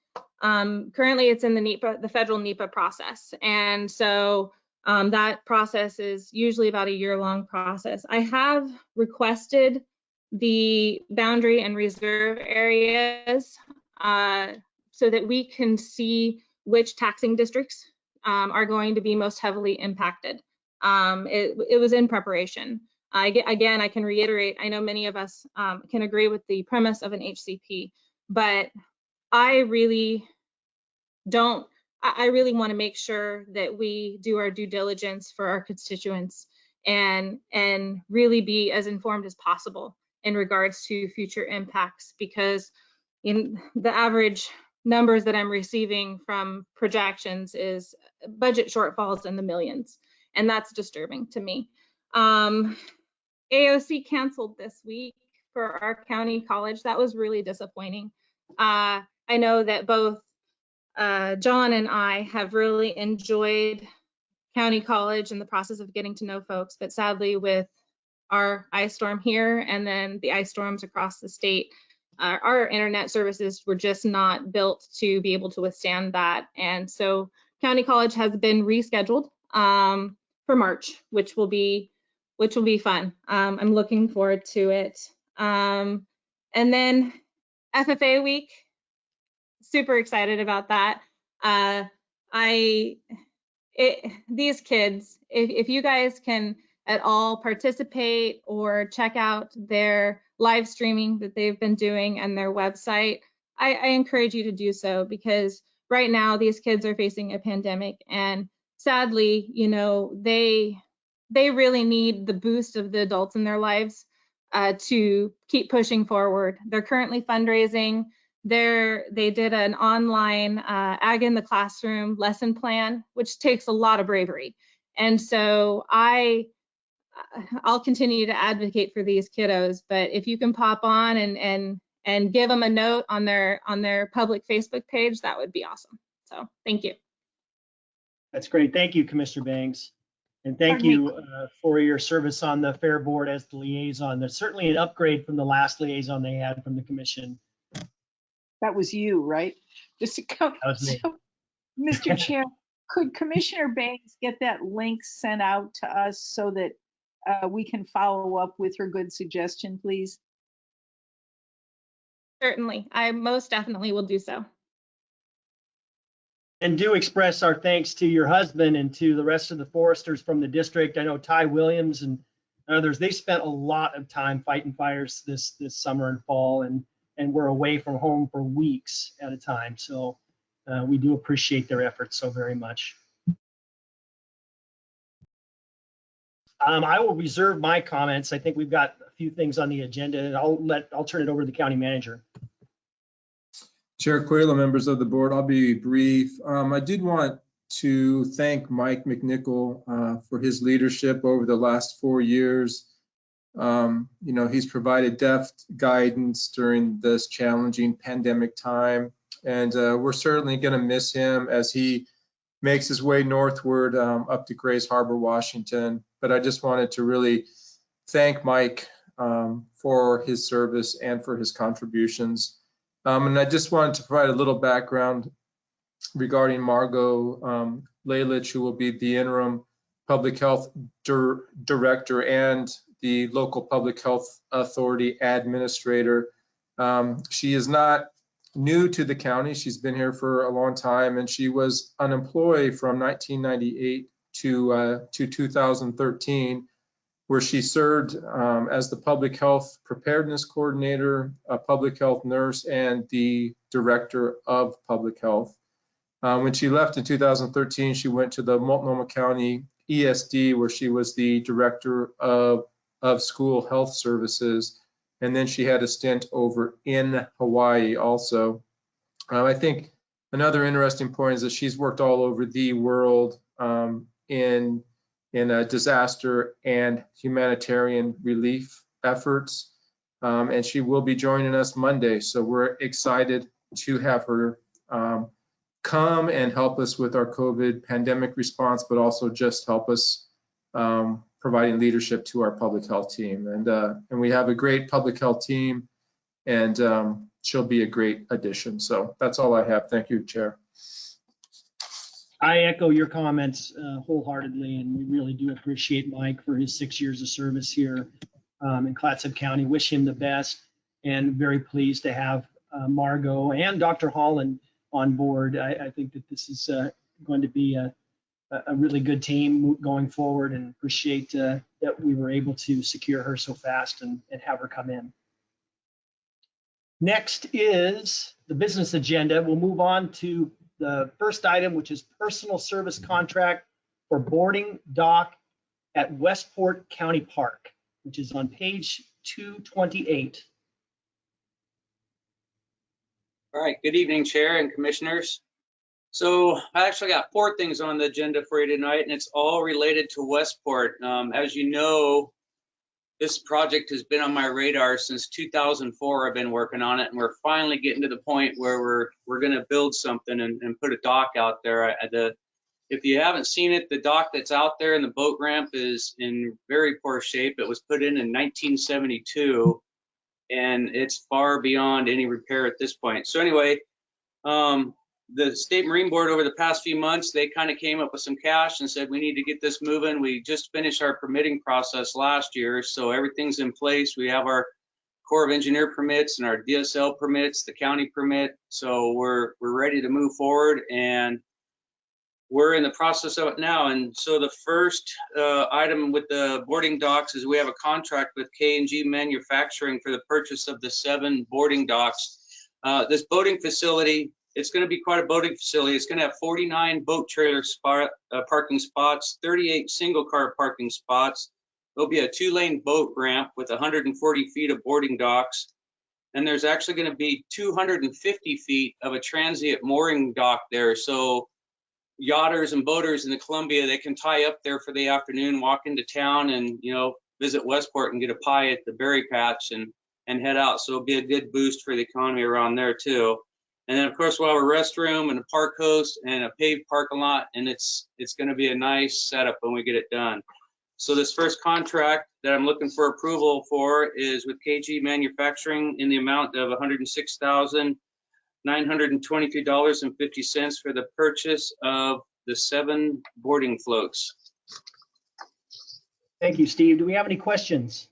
Currently it's in the federal NEPA process. And so that process is usually about a year-long process. I have requested the boundary and reserve areas so that we can see which taxing districts are going to be most heavily impacted. It was in preparation. Again, I can reiterate, I know many of us can agree with the premise of an HCP, but I really want to make sure that we do our due diligence for our constituents and really be as informed as possible in regards to future impacts, because in the average numbers that I'm receiving from projections is budget shortfalls in the millions, and that's disturbing to me. AOC canceled this week for our county college. That was really disappointing. I know that both John and I have really enjoyed county college and the process of getting to know folks, but sadly with our ice storm here and then the ice storms across the state, our internet services were just not built to be able to withstand that. And so county college has been rescheduled for March, which will be fun. I'm looking forward to it. And then FFA week, super excited about that. These kids, if you guys can at all participate or check out their live streaming that they've been doing and their website, I encourage you to do so, because right now these kids are facing a pandemic, and sadly, you know, they really need the boost of the adults in their lives to keep pushing forward. They're currently fundraising. They did an online Ag in the Classroom lesson plan, which takes a lot of bravery. And so I'll continue to advocate for these kiddos, but if you can pop on and give them a note on their public Facebook page, that would be awesome. So thank you. That's great. Thank you, Commissioner Banks. And thank you for your service on the Fair Board as the liaison. That's certainly an upgrade from the last liaison they had from the commission. That was you, right? That was me. So, Mr. Chair, could Commissioner Banks get that link sent out to us so that we can follow up with her good suggestion, please? Certainly, I most definitely will do so. And do express our thanks to your husband and to the rest of the foresters from the district. I know Ty Williams and others, they spent a lot of time fighting fires this summer and fall, and were away from home for weeks at a time. So we do appreciate their efforts so very much. I will reserve my comments. I think we've got a few things on the agenda, and I'll turn it over to the county manager. Chair Cuello, members of the board, I'll be brief. I did want to thank Mike McNichol for his leadership over the last 4 years. You know, he's provided deft guidance during this challenging pandemic time, and we're certainly going to miss him as he makes his way northward up to Grays Harbor, Washington. But I just wanted to really thank Mike for his service and for his contributions. And I just wanted to provide a little background regarding Margot Lalich, who will be the interim public health director and the local public health authority administrator. She is not new to the county. She's been here for a long time, and she was unemployed from 1998 to 2013, where she served as the public health preparedness coordinator, a public health nurse, and the director of public health. When she left in 2013, she went to the Multnomah County ESD, where she was the director of school health services. And then she had a stint over in Hawaii also. I think another interesting point is that she's worked all over the world in disaster and humanitarian relief efforts. And she will be joining us Monday. So we're excited to have her come and help us with our COVID pandemic response, but also just help us providing leadership to our public health team. And we have a great public health team, and she'll be a great addition. So that's all I have. Thank you, Chair. I echo your comments wholeheartedly, and we really do appreciate Mike for his 6 years of service here in Clatsop County. Wish him the best, and very pleased to have Margot and Dr. Holland on board. I think that this is going to be a really good team going forward, and appreciate that we were able to secure her so fast and have her come in. Next is the business agenda. We'll move on to the first item, which is personal service contract for boarding dock at Westport County Park, which is on page 228. All right, good evening, Chair and Commissioners. So I actually got 4 things on the agenda for you tonight, and it's all related to Westport. As you know, this project has been on my radar since 2004. I've been working on it, and we're finally getting to the point where we're going to build something and put a dock out there. If you haven't seen it, the dock that's out there and the boat ramp is in very poor shape. It was put in 1972, and it's far beyond any repair at this point. So anyway, the State Marine Board over the past few months, they kind of came up with some cash and said, we need to get this moving. We just finished our permitting process last year, so everything's in place. We have our Corps of Engineer permits and our DSL permits, the county permit. So we're ready to move forward, and we're in the process of it now. And so the first item with the boarding docks is we have a contract with K&G Manufacturing for the purchase of the 7 boarding docks. This boating facility, it's going to be quite a boating facility. It's going to have 49 boat trailer parking spots, 38 single car parking spots. There'll be a 2-lane boat ramp with 140 feet of boarding docks. And there's actually going to be 250 feet of a transient mooring dock there. So yachters and boaters in the Columbia, they can tie up there for the afternoon, walk into town, and visit Westport and get a pie at the berry patch and head out. So it'll be a good boost for the economy around there too. And then of course we'll have a restroom and a park host and a paved parking lot, and it's going to be a nice setup when we get it done. So this first contract that I'm looking for approval for is with KG Manufacturing in the amount of $106,923.50 for the purchase of the 7 boarding floats. Thank you, Steve. Do we have any questions?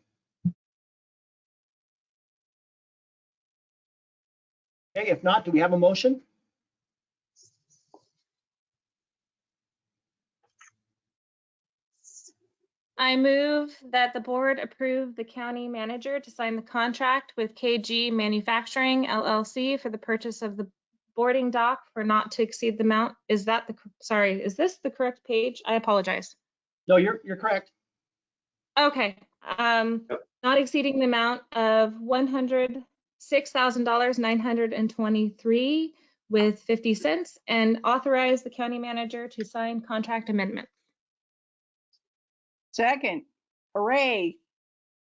Okay, if not, do we have a motion? I move that the board approve the county manager to sign the contract with KG Manufacturing LLC for the purchase of the boarding dock for not to exceed the amount. Is that sorry, is this the correct page? I apologize. No, you're correct. Okay. Not exceeding the amount of $106,923 with 50 cents, and authorize the county manager to sign contract amendment. Second. Hooray.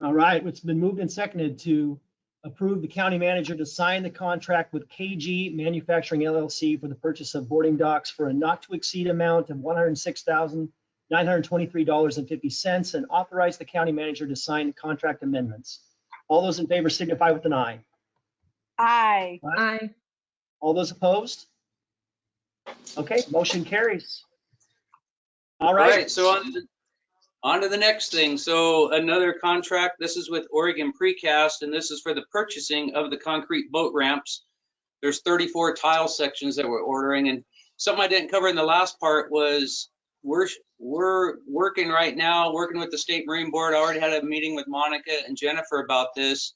All right, it's been moved and seconded to approve the county manager to sign the contract with KG Manufacturing LLC for the purchase of boarding docks for a not to exceed amount of $106,923.50, and authorize the county manager to sign contract amendments. All those in favor signify with an aye. Aye. Aye. All those opposed? Okay, motion carries. All right. So on to the next thing. So another contract, this is with Oregon Precast, and this is for the purchasing of the concrete boat ramps. There's 34 tile sections that we're ordering, and something I didn't cover in the last part was we're working right now, working with the State Marine Board. I already had a meeting with Monica and Jennifer about this.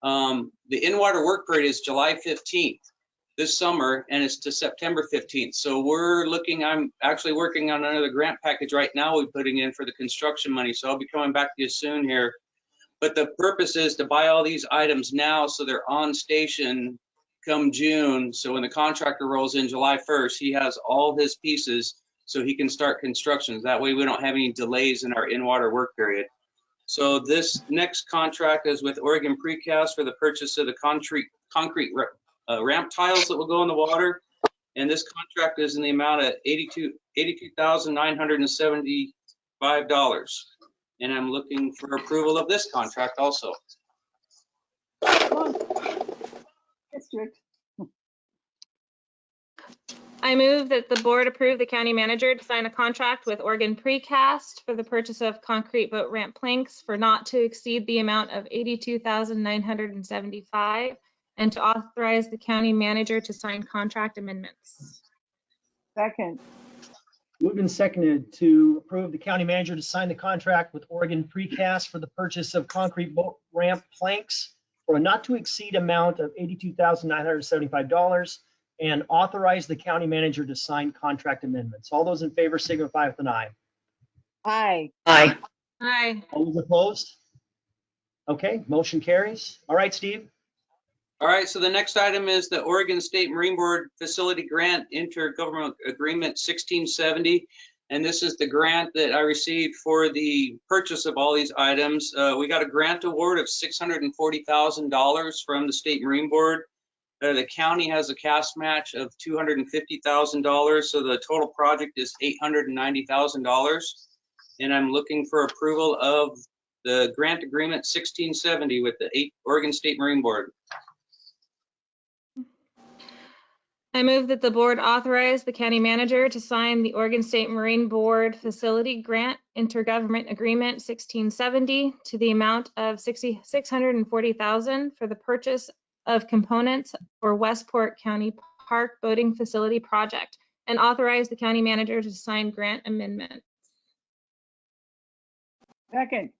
The in-water work period is July 15th this summer, and it's to September 15th. So I'm actually working on another grant package right now we're putting in for the construction money. So I'll be coming back to you soon here. But the purpose is to buy all these items now so they're on station come June. So when the contractor rolls in July 1st, he has all his pieces so he can start construction. That way we don't have any delays in our in-water work period. So this next contract is with Oregon Precast for the purchase of the concrete ramp tiles that will go in the water. And this contract is in the amount of $82,975. And I'm looking for approval of this contract also. District. I move that the board approve the county manager to sign a contract with Oregon Precast for the purchase of concrete boat ramp planks for not to exceed the amount of $82,975 and to authorize the county manager to sign contract amendments. Second. Moved and seconded to approve the county manager to sign the contract with Oregon Precast for the purchase of concrete boat ramp planks for a not to exceed amount of $82,975 and authorize the county manager to sign contract amendments. All those in favor signify with an aye. Aye. Aye. Aye. All those opposed? Okay, motion carries. All right, Steve. All right, so the next item is the Oregon State Marine Board Facility Grant Intergovernmental Agreement 1670. And this is the grant that I received for the purchase of all these items. We got a grant award of $640,000 from the State Marine Board. The county has a cash match of $250,000, so the total project is $890,000. And I'm looking for approval of the grant agreement 1670 with the Oregon State Marine Board. I move that the board authorize the county manager to sign the Oregon State Marine Board Facility Grant Intergovernment Agreement 1670 to the amount of $640,000 for the purchase of components for Westport County Park Boating Facility Project and authorize the county manager to sign grant amendment. Second.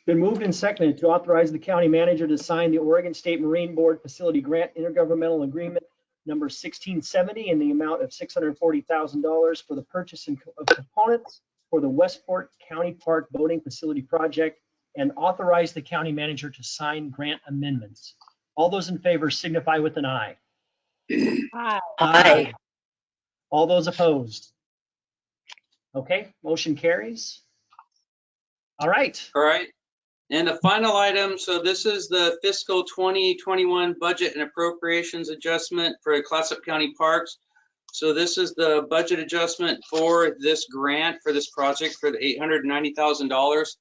Been moved and seconded to authorize the county manager to sign the Oregon State Marine Board Facility Grant Intergovernmental Agreement number 1670 in the amount of $640,000 for the purchase of components for the Westport County Park Boating Facility Project and authorize the county manager to sign grant amendments. All those in favor signify with an aye. Aye. Aye. All those opposed? Okay, motion carries. All right. All right. And the final item, so this is the fiscal 2021 budget and appropriations adjustment for Clatsop County Parks. So this is the budget adjustment for this grant for this project for the $890,000.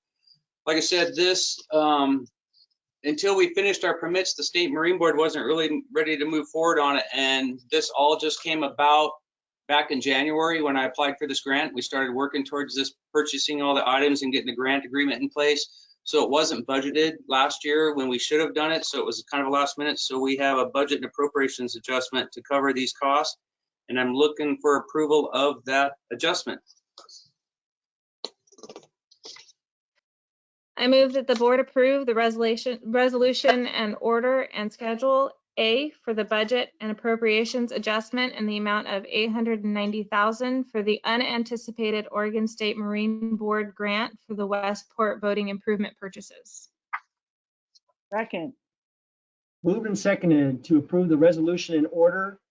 Like I said, this, until we finished our permits, the State Marine Board wasn't really ready to move forward on it. And this all just came about back in January when I applied for this grant. We started working towards this, purchasing all the items and getting the grant agreement in place. So it wasn't budgeted last year when we should have done it. So it was kind of a last minute. So we have a budget and appropriations adjustment to cover these costs. And I'm looking for approval of that adjustment. I move that the board approve the resolution and order and schedule A for the budget and appropriations adjustment in the amount of $890,000 for the unanticipated Oregon State Marine Board grant for the Westport boating improvement purchases. Second. Moved and seconded to approve the resolution in order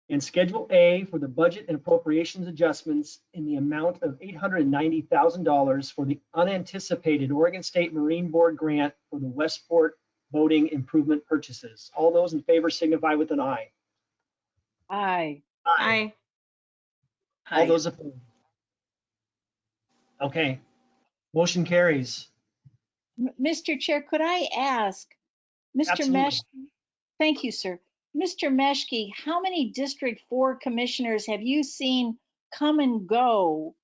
and Schedule A for the budget and appropriations adjustments in the amount of $890,000 for the unanticipated Oregon State Marine Board grant for the Westport boating improvement purchases. All those in favor signify with an aye. Aye. Aye. All those opposed? Okay, motion carries. Mr. Chair, could I ask, Mr. Absolutely. Meshke? Thank you, sir. Mr. Meshke, how many District 4 commissioners have you seen come and go,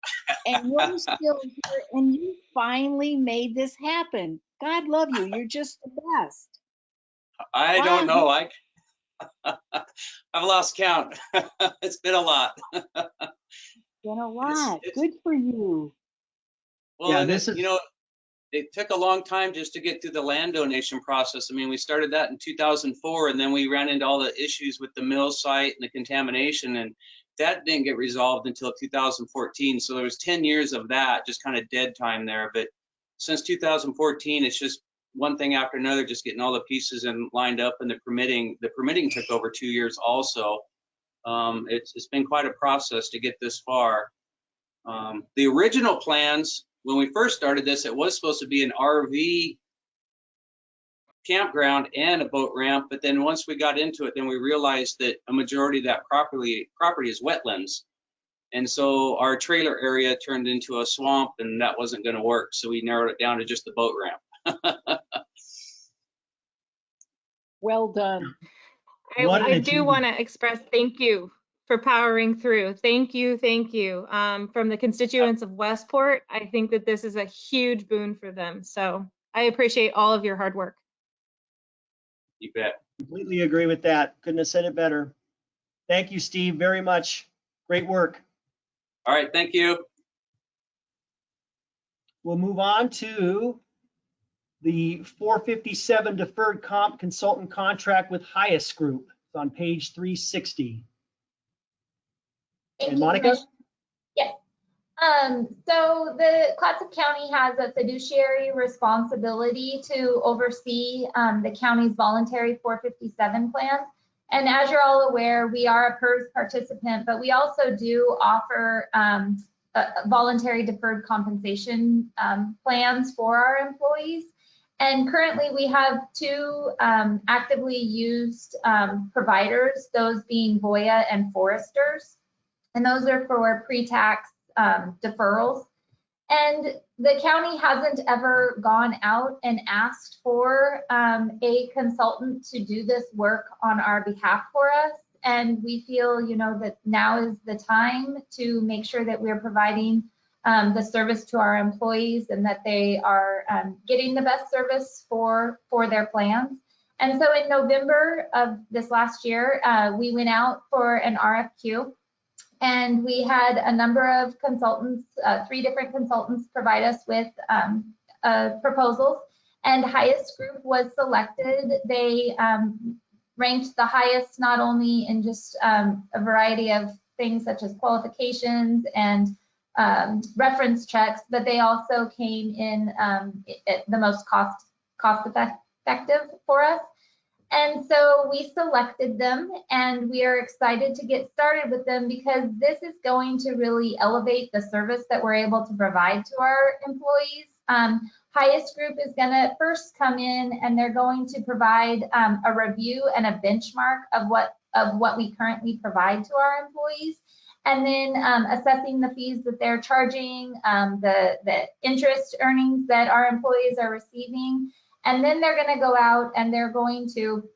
and you're still here, and you finally made this happen. God love you. You're just the best. I don't know. I've lost count. It's been a lot. Been a lot. Good for you. Well, Yeah, and this is, you know, it took a long time just to get through the land donation process. I mean, we started that in 2004, and then we ran into all the issues with the mill site and the contamination, and that didn't get resolved until 2014. So there was 10 years of that, just kind of dead time there. But since 2014, it's just one thing after another, just getting all the pieces and lined up, and the permitting took over 2 years also. It's been quite a process to get this far. The original plans, when we first started this, it was supposed to be an RV campground and a boat ramp, but then once we got into it, then we realized that a majority of that property is wetlands. And so our trailer area turned into a swamp, and that wasn't going to work. So we narrowed it down to just the boat ramp. Well done. I do want to express thank you for powering through. Thank you, thank you. From the constituents of Westport, I think that this is a huge boon for them. So I appreciate all of your hard work. You bet. completely agree with that. Couldn't have said it better. Thank you, Steve, very much. Great work. All right, thank you. We'll move on to the 457 deferred comp consultant contract with Highest Group. It's on page 360. Thank And you, Monica? Commissioner. Yes. So the Clatsop County has a fiduciary responsibility to oversee the county's voluntary 457 plan. And as you're all aware, we are a PERS participant, but we also do offer voluntary deferred compensation plans for our employees. And currently we have two actively used providers, those being Voya and Foresters. And those are for pre-tax deferrals. And the county hasn't ever gone out and asked for a consultant to do this work on our behalf for us. And we feel, you know, that now is the time to make sure that we're providing the service to our employees and that they are getting the best service for their plans. And so in November of this last year, we went out for an RFQ. And we had a number of consultants, 3 different consultants provide us with proposals, and Highest Group was selected. They ranked the highest not only in just a variety of things such as qualifications and reference checks, but they also came in at the most cost effective for us. And so we selected them, and we are excited to get started with them because this is going to really elevate the service that we're able to provide to our employees. Highest Group is going to first come in, and they're going to provide a review and a benchmark of what we currently provide to our employees, and then assessing the fees that they're charging, the interest earnings that our employees are receiving. And then they're going to go out and they're going to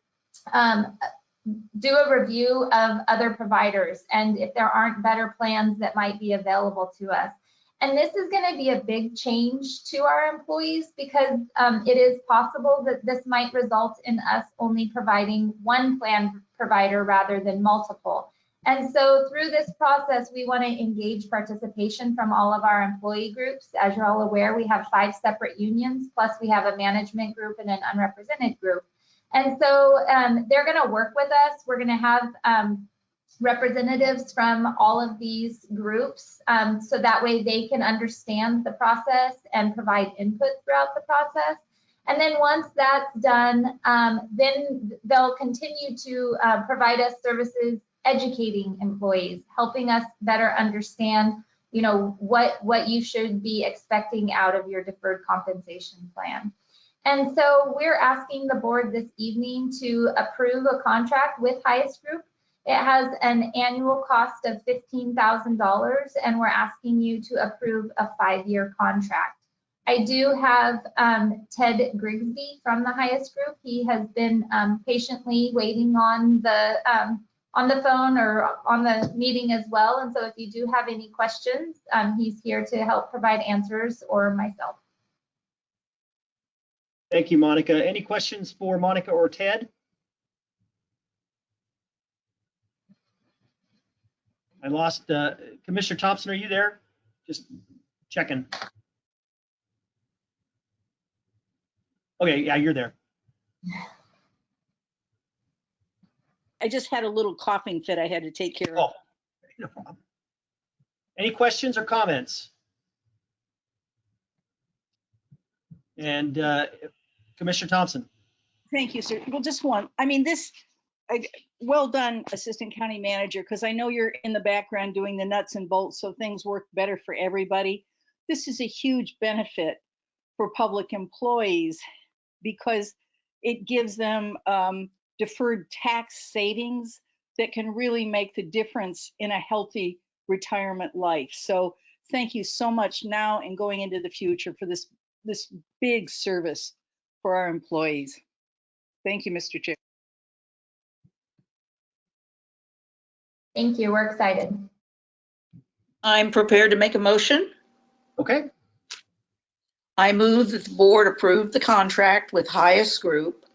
do a review of other providers and if there aren't better plans that might be available to us. And this is going to be a big change to our employees because it is possible that this might result in us only providing one plan provider rather than multiple. And so through this process, we want to engage participation from all of our employee groups. As you're all aware, we have 5 separate unions, plus we have a management group and an unrepresented group. And so they're going to work with us. We're going to have representatives from all of these groups so that way they can understand the process and provide input throughout the process. And then once that's done, then they'll continue to provide us services educating employees, helping us better understand, you know, what you should be expecting out of your deferred compensation plan. And so we're asking the board this evening to approve a contract with Highest Group. It has an annual cost of $15,000, and we're asking you to approve a 5-year contract. I do have Ted Grigsby from the Highest Group. He has been patiently waiting on the on the phone or on the meeting as well. And so if you do have any questions, he's here to help provide answers, or myself. Thank you, Monica. Any questions for Monica or Ted? I lost, Commissioner Thompson, are you there? Just checking. Okay, yeah, you're there. I just had a little coughing fit I had to take care of. Oh, no problem. Any questions or comments? And Commissioner Thompson. Thank you, sir. Well, just one. I mean, well done, Assistant County Manager, because I know you're in the background doing the nuts and bolts so things work better for everybody. This is a huge benefit for public employees because it gives them deferred tax savings that can really make the difference in a healthy retirement life. So thank you so much now and going into the future for this big service for our employees. Thank you, Mr. Chair. Thank you. We're excited. I'm prepared to make a motion. Okay. I move that the board approve the contract with Highest Group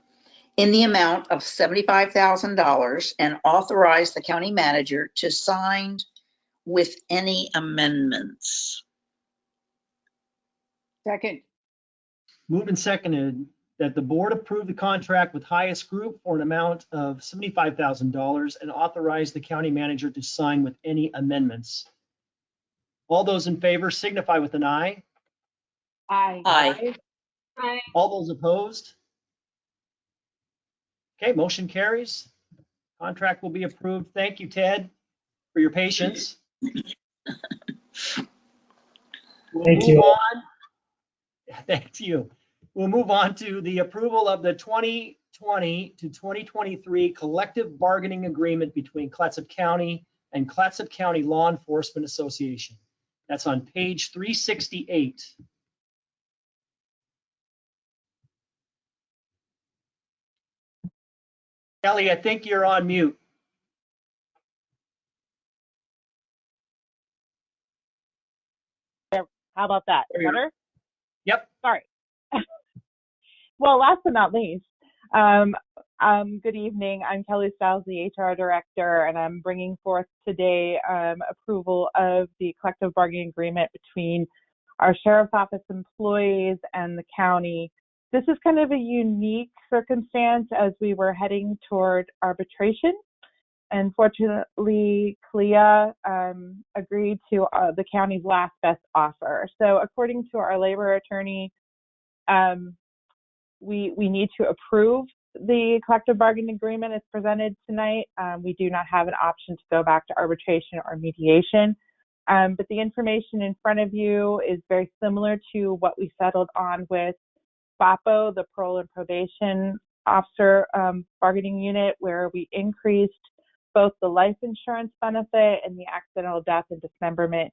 in the amount of $75,000 and authorize the county manager to sign with any amendments. Second. Moved and seconded that the board approve the contract with Highest Group for an amount of $75,000 and authorize the county manager to sign with any amendments. All those in favor signify with an aye. Aye. Aye. Aye. All those opposed? Okay, motion carries. Contract will be approved. Thank you, Ted, for your patience. Thank you. Thank you. We'll move on to the approval of the 2020 to 2023 collective bargaining agreement between Clatsop County and Clatsop County Law Enforcement Association. That's on page 368. Kelly, I think you're on mute. How about that? There you are. Better? Yep. Sorry. Well, last but not least, good evening. I'm Kelly Stiles, the HR Director, and I'm bringing forth today approval of the collective bargaining agreement between our Sheriff's Office employees and the county. This is kind of a unique circumstance as we were heading toward arbitration. And fortunately, CLIA agreed to the county's last best offer. So according to our labor attorney, we need to approve the collective bargaining agreement as presented tonight. We do not have an option to go back to arbitration or mediation. But the information in front of you is very similar to what we settled on with FAPO, the Parole and Probation Officer Bargaining Unit, where we increased both the life insurance benefit and the accidental death and dismemberment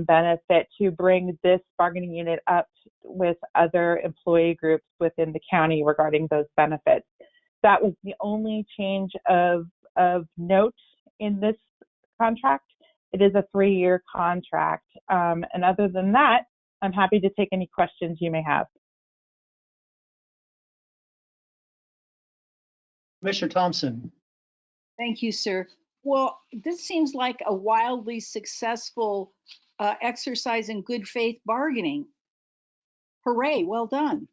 benefit to bring this bargaining unit up with other employee groups within the county regarding those benefits. That was the only change of note in this contract. It is a 3-year contract. And other than that, I'm happy to take any questions you may have. Commissioner Thompson. Thank you, sir. Well, this seems like a wildly successful exercise in good faith bargaining. Hooray, well done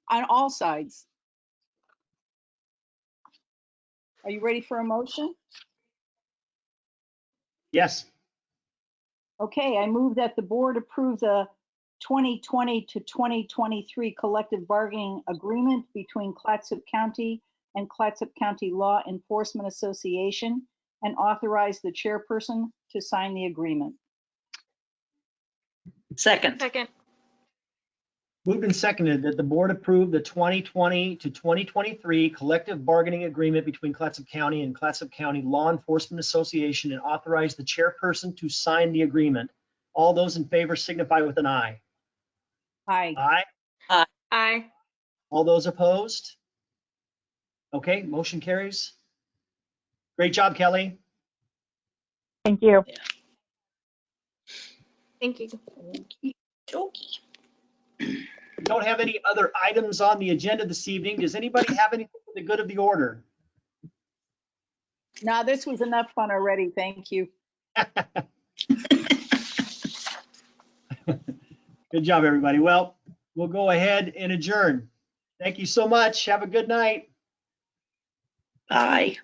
on all sides. Are you ready for a motion? Yes. Okay, I move that the board approve the 2020 to 2023 collective bargaining agreement between Clatsop County and Clatsop County Law Enforcement Association and authorize the chairperson to sign the agreement. Second. Second. Moved and seconded that the board approve the 2020 to 2023 collective bargaining agreement between Clatsop County and Clatsop County Law Enforcement Association and authorize the chairperson to sign the agreement. All those in favor signify with an aye. Aye. Aye. Aye. Aye. All those opposed? Okay, motion carries. Great job, Kelly. Thank you. Thank you. Jokey. We don't have any other items on the agenda this evening. Does anybody have anything for the good of the order? No, this was enough fun already. Thank you. Good job, everybody. Well, we'll go ahead and adjourn. Thank you so much. Have a good night. Bye.